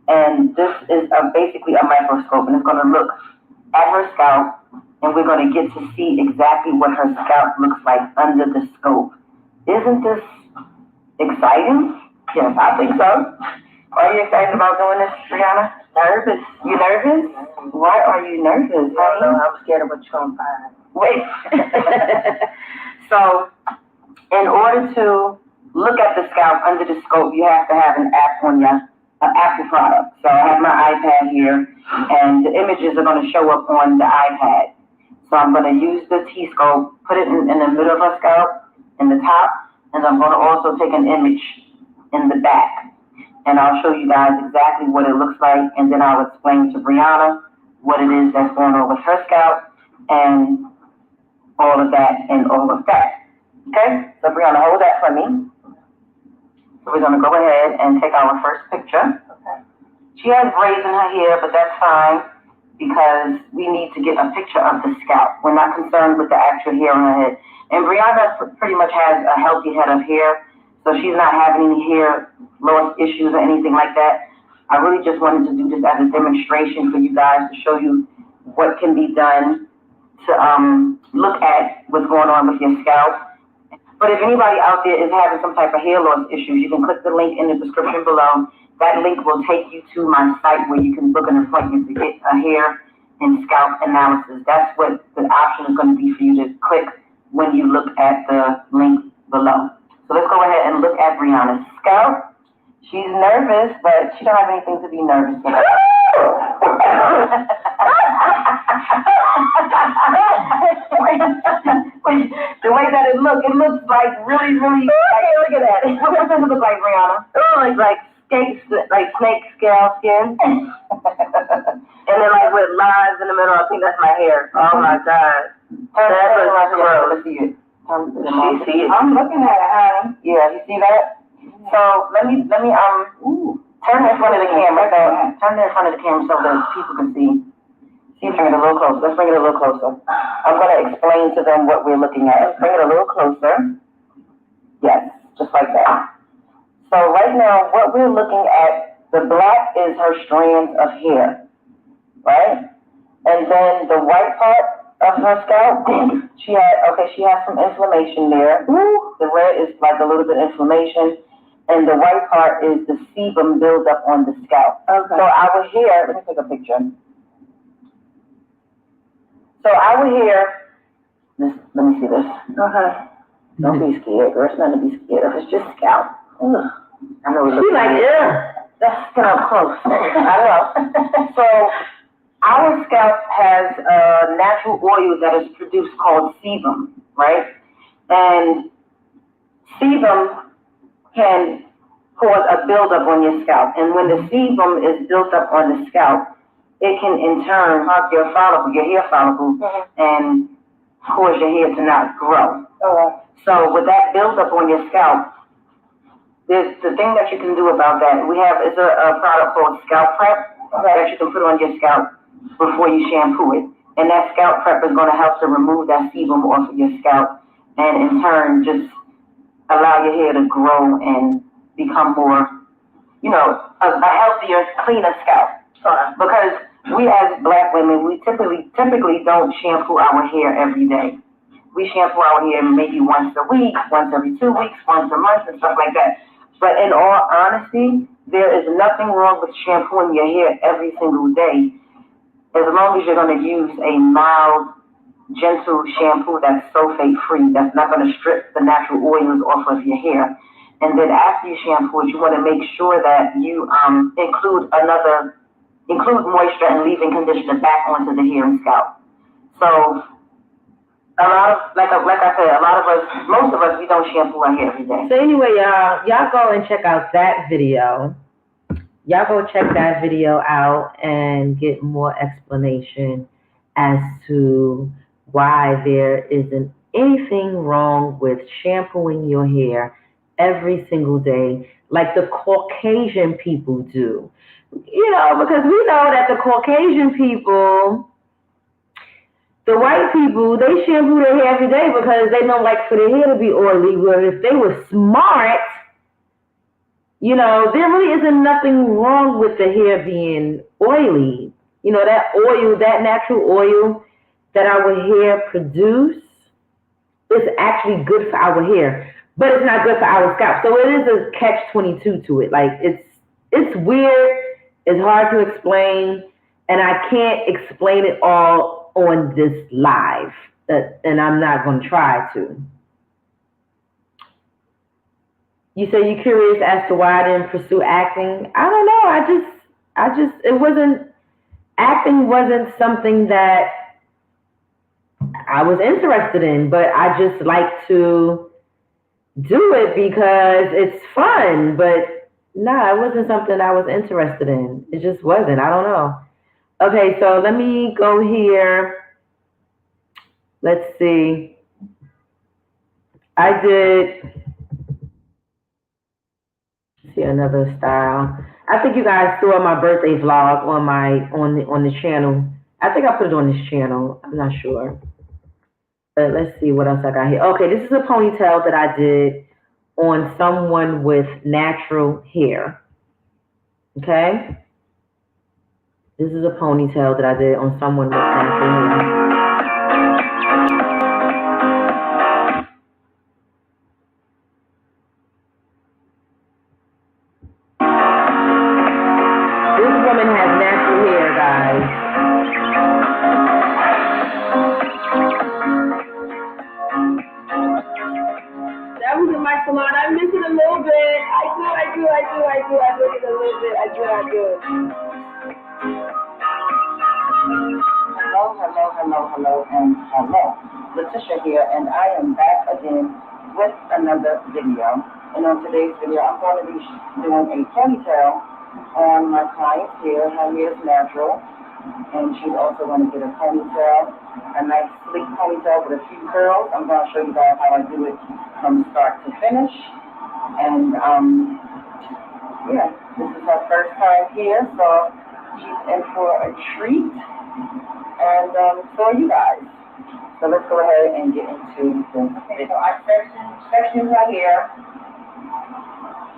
And this is basically a microscope, and it's going to look at her scalp, and we're going to get to see exactly what her scalp looks like under the scope. Isn't this exciting? Yes, I think so. Are you excited about doing this, Brianna? Nervous. You nervous? Why are you nervous, honey? No, I'm scared of what you're going to find. Wait. So, in order to look at the scalp under the scope, you have to have an app on your Apple product. So I have my iPad here, and the images are going to show up on the iPad. So I'm going to use the T-scope, put it in the middle of her scalp, in the top, and I'm going to also take an image in the back. And I'll show you guys exactly what it looks like, and then I'll explain to Brianna what it is that's going on with her scalp, and all of that, and all of that. Okay? So Brianna, hold that for me. So we're going to go ahead and take our first picture. Okay. She has braids in her hair, but that's fine because we need to get a picture of the scalp. We're not concerned with the actual hair on her head. And Brianna pretty much has a healthy head of hair, so she's not having any hair loss issues or anything like that. I really just wanted to do this as a demonstration for you guys to show you what can be done to look at what's going on with your scalp. But if anybody out there is having some type of hair loss issues, you can click the link in the description below. That link will take you to my site where you can book an appointment to get a hair and scalp analysis. That's what the option is going to be for you to click when you look at the link below. So let's go ahead and look at Brianna's scalp. She's nervous, but she don't have anything to be nervous about. The way that it looks like really, okay, look at that. What does it look like, Brianna? Oh, like snake scale skin. And then like with lines in the middle, I think that's my hair. Oh my God. That's like gross. Let's see it. See it? I'm looking at it, honey. Yeah, you see that? So let me turn it in front of the camera. Turn it in front of the camera so that people can see. See, bring it a little closer. Let's bring it a little closer. I'm going to explain to them what we're looking at. Let's bring it a little closer. Yes, just like that. So right now, what we're looking at, the black is her strands of hair, right? And then the white part of her scalp, she has some inflammation there. The red is like a little bit of inflammation. And the white part is the sebum buildup on the scalp. Okay. So our hair, let me take a picture. So our hair, let me see this. Don't be scared, girl. It's nothing to be scared of. It's just scalp. Ugh. I know it's like, yeah, that's kind of close. I know. So our scalp has a natural oil that is produced called sebum, right? And sebum can cause a buildup on your scalp. And when the sebum is built up on the scalp, it can in turn harm your hair follicle, and cause your hair to not grow. So with that buildup on your scalp, the thing that you can do about that, it's a product called Scalp Prep that you can put on your scalp before you shampoo it. And that Scalp Prep is going to help to remove that sebum off of your scalp, and in turn just allow your hair to grow and become more, a healthier, cleaner scalp. Because we as Black women, we typically don't shampoo our hair every day. We shampoo our hair maybe once a week, once every 2 weeks, once a month, and stuff like that. But in all honesty, there is nothing wrong with shampooing your hair every single day, as long as you're going to use a mild, gentle shampoo that's sulfate-free, that's not going to strip the natural oils off of your hair. And then after you shampoo it, you want to make sure that you include moisture and leave-in conditioner back onto the hair and scalp. So a lot of, like I said, most of us, we don't shampoo our hair every day. So anyway, y'all go and check out that video. Y'all go check that video out and get more explanation as to why there isn't anything wrong with shampooing your hair every single day like the Caucasian people do. Because we know that the Caucasian people, The white people, they shampoo their hair every day because they don't like for their hair to be oily. Where if they were smart, you know, there really isn't nothing wrong with the hair being oily. You know, that oil, that natural oil that our hair produce is actually good for our hair, but it's not good for our scalp. So it is a catch-22 to it. Like it's weird, it's hard to explain, and I can't explain it all on this live, and I'm not going to try to. You say you're curious as to why I didn't pursue acting. I don't know. Acting wasn't something that I was interested in, but I just like to do it because it's fun. But no, it wasn't something I was interested in. It just wasn't. I don't know. Okay, so let me go here. Let's see. I did see another style. I think you guys saw my birthday vlog on the channel. I think I put it on this channel. I'm not sure. But let's see what else I got here. Okay, this is a ponytail that I did on someone with natural hair. Okay? This is a ponytail that I did on someone with natural hair. This woman has natural hair, guys. That was in my salon. I miss it a little bit. I do miss it a little bit. I do. Hello. Letitia here, and I am back again with another video. And on today's video, I'm going to be doing a ponytail on my client here. Her hair is natural, and she's also going to get a ponytail, a nice sleek ponytail with a few curls. I'm going to show you guys how I do it from start to finish. And yeah, this is her first time here, so she's in for a treat. And so are you guys. So let's go ahead and get into this. Okay, so I section my hair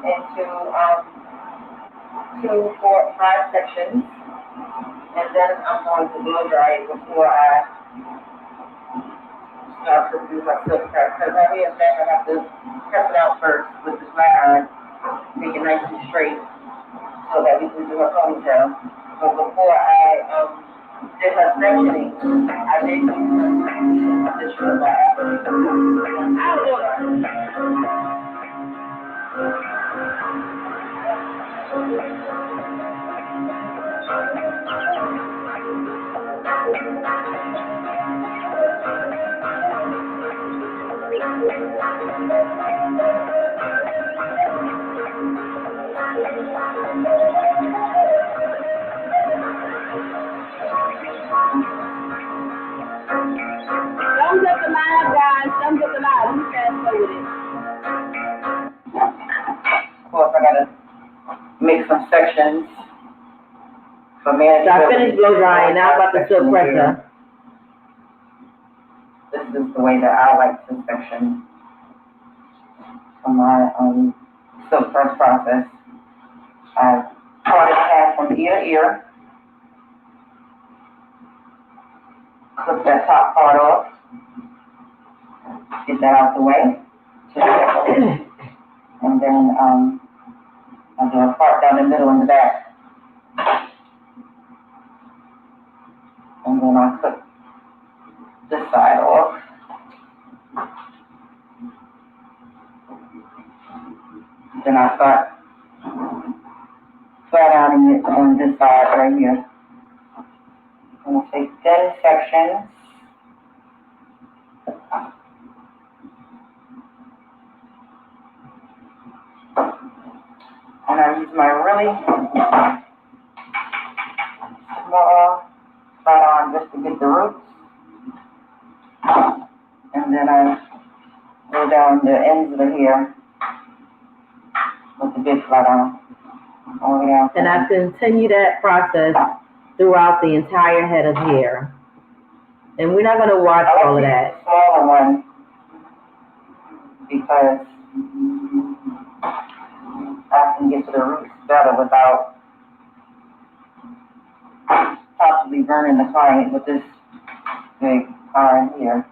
into 2, 4, 5 sections, and then I'm going to blow dry it before I start to do my silk press. Because my hair is back, I have to press it out first with the flat iron, make it nice and straight, so that we can do a ponytail. But before I did her sectioning, I did use additional Thumbs up the live, guys. Thumbs up the live. Let me fast forward it. Of course, I gotta make some sections for manageability. So I finished blow drying. Now I'm about to silk press her. This is the way that I like to section for my silk press process. I part it in half from ear to ear. Clip that top part off. Get that out the way. And then I'll do a part down the middle and the back. And then I'll clip this side off. Then I'll start flat ironing it on this side right here. I'm going to take thin sections. And I use my really small flat iron just to get the roots. And then I go down the ends of the hair with the big flat iron. All the way down. And I continue that process throughout the entire head of hair. And we're not going to watch all of that. Smaller one, because I can get to the roots better without possibly burning the client with this big iron here.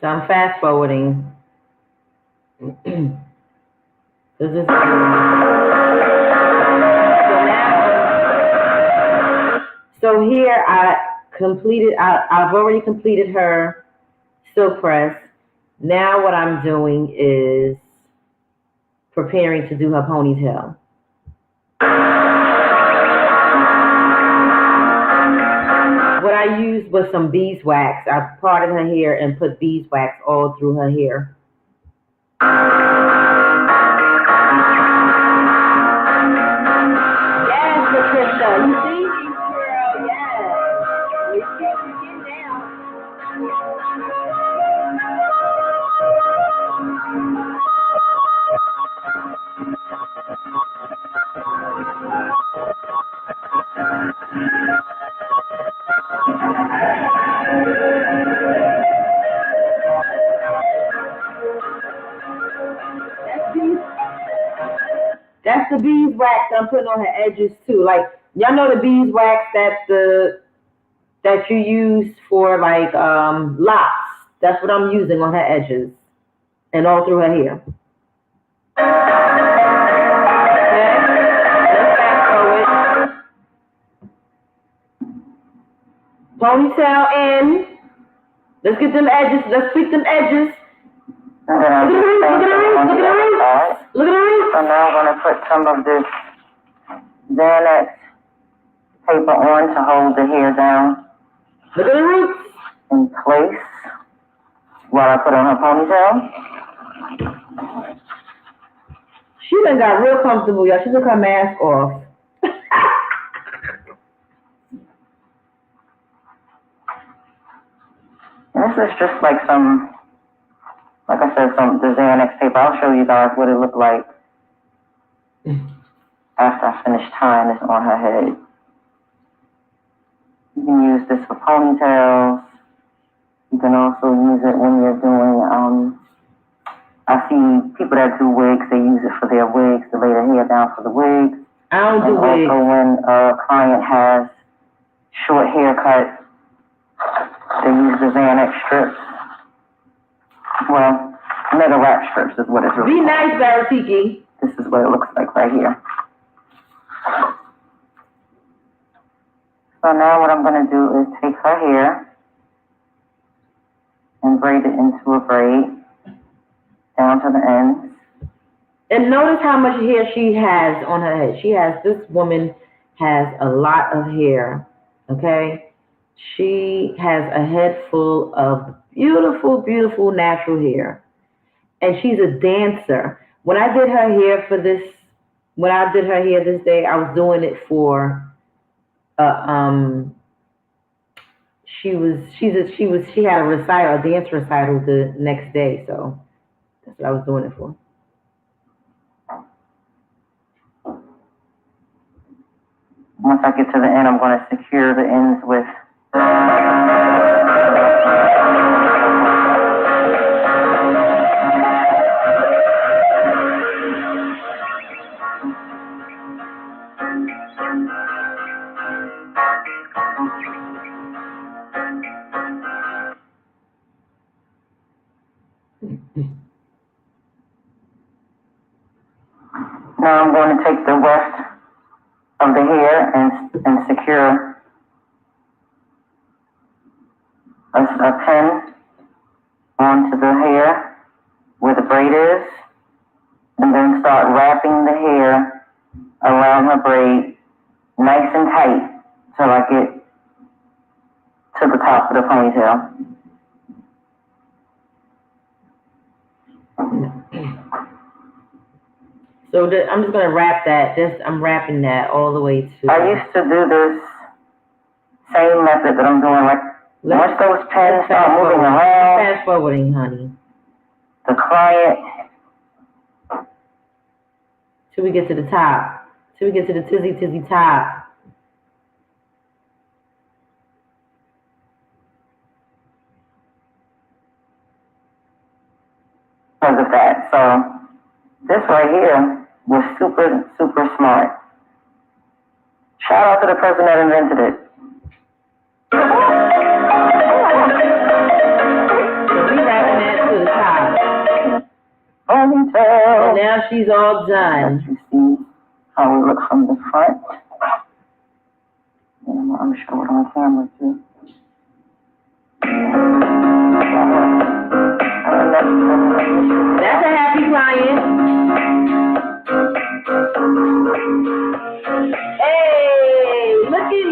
So I'm fast forwarding. This is so here I've already completed her silk press. Now what I'm doing is preparing to do her ponytail. What I used was some beeswax. I parted her hair and put beeswax all through her hair. Yes, Patricia, you see? Girl, yes. You see what you're getting now. That's the beeswax I'm putting on her edges too. Like, y'all know the beeswax that you use for like locks. That's what I'm using on her edges and all through her hair. Okay, let's fast forward. Ponytail in. Let's get them edges. Let's tweak them edges. Look at the roots. Look at the roots. Look at the roots. Look at the roots. So now I'm going to put some of this Xanax paper on to hold the hair down. Look at the roots. In place while I put on her ponytail. She done got real comfortable, y'all. She took her mask off. This is just like some, like I said, the Xanax paper. I'll show you guys what it looked like after I finish tying this on her head. You can use this for ponytails. You can also use it when you're doing, I see people that do wigs, they use it for their wigs, to lay their hair down for the wigs. I don't do wigs. Also when a client has short haircut, they use the Xanax strips. Well, mega wrap strips is what it's really Be called. nice, Baratiki. This is what it looks like right here. So now what I'm going to do is take her hair and braid it into a braid down to the ends. And notice how much hair she has on her head. This woman has a lot of hair, okay? She has a head full of beautiful, beautiful natural hair. And she's a dancer. When I did her hair this day, I was doing it for, she had a dance recital the next day, so that's what I was doing it for. Once I get to the end, I'm going to secure the ends with Now I'm going to take the weft of the hair and secure a pin onto the hair where the braid is, and then start wrapping the hair around her braid nice and tight till I get to the top of the ponytail. So I'm just going to wrap that. I'm wrapping that all the way to... I used to do this same method that I'm doing. Like, once those pins start moving around, fast forwarding, honey. the client till we get to the top. Till we get to the tizzy top. Because of that. So this right here was super, super smart. Shout out to the person that invented it. So we wrapping that to the top. Ponytail. And now she's all done. You see how we look from the front. And I'm show it on camera too. That's a happy client. Hey, looky.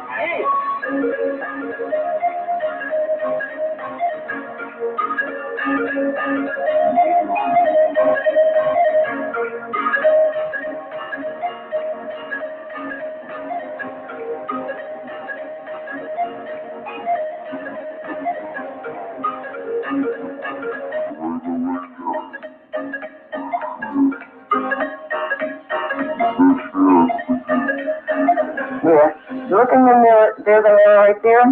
Hey. Yeah. Look in the mirror. There's a mirror right there.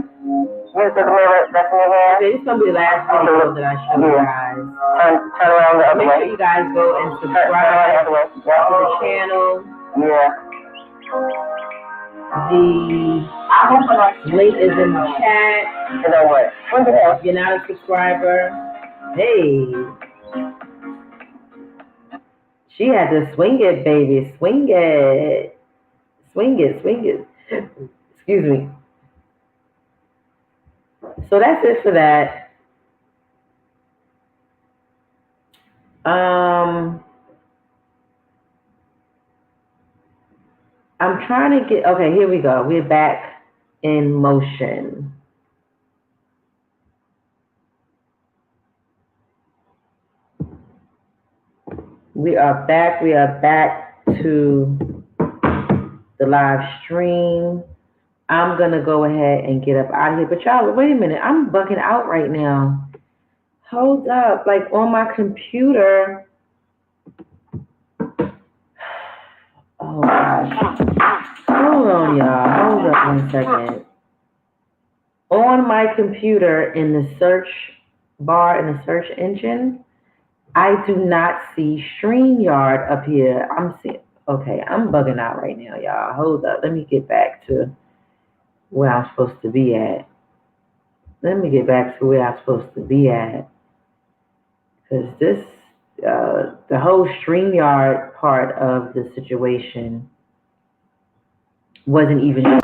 Here's the mirror that's in your hand. Okay, this is gonna be the last video that I show you guys. Turn around the other Make way. sure you guys go and Turn around the subscribe other way. to the channel. Yeah. The link is in the chat. You know what? If you're not a subscriber, hey. She had to swing it, baby. Swing it. Swing it. Excuse me. So that's it for that. I'm trying to get, okay, here we go. We're back in motion. We are back to the live stream. I'm gonna go ahead and get up out of here. But y'all, wait a minute, I'm bugging out right now. Hold up, like on my computer. Oh gosh. Hold on, y'all. Hold up 1 second. On my computer in the search bar in the search engine, I do not see StreamYard up here. Okay, I'm bugging out right now, y'all. Hold up. Let me get back to where I'm supposed to be at. Because this, the whole StreamYard part of the situation wasn't even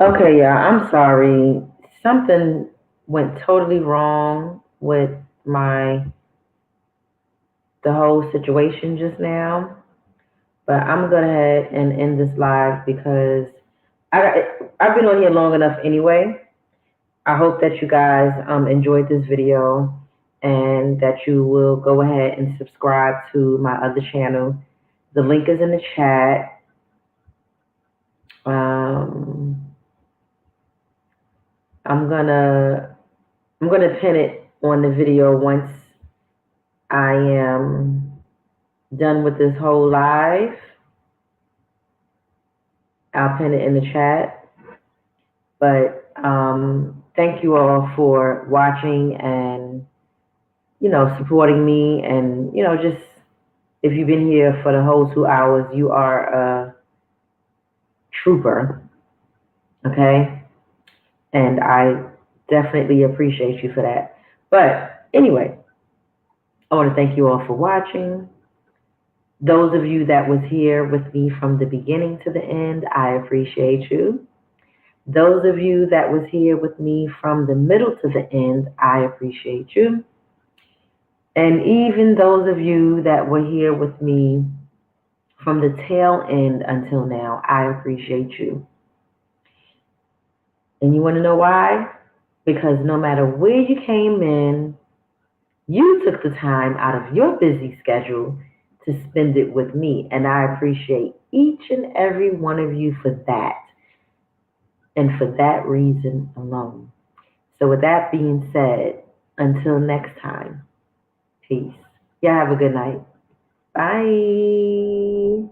Okay, yeah, I'm sorry. Something went totally wrong with the whole situation just now. But I'm gonna go ahead and end this live because I've been on here long enough anyway. I hope that you guys enjoyed this video and that you will go ahead and subscribe to my other channel. The link is in the chat. I'm gonna pin it on the video once I am done with this whole live. I'll pin it in the chat. But thank you all for watching and, supporting me. And, just if you've been here for the whole 2 hours, you are a trooper. Okay? And I definitely appreciate you for that. But anyway, I want to thank you all for watching. Those of you that was here with me from the beginning to the end, I appreciate you. Those of you that was here with me from the middle to the end, I appreciate you. And even those of you that were here with me from the tail end until now, I appreciate you. And you want to know why? Because no matter where you came in, you took the time out of your busy schedule to spend it with me. And I appreciate each and every one of you for that. And for that reason alone. So with that being said, until next time, peace. Y'all have a good night. Bye.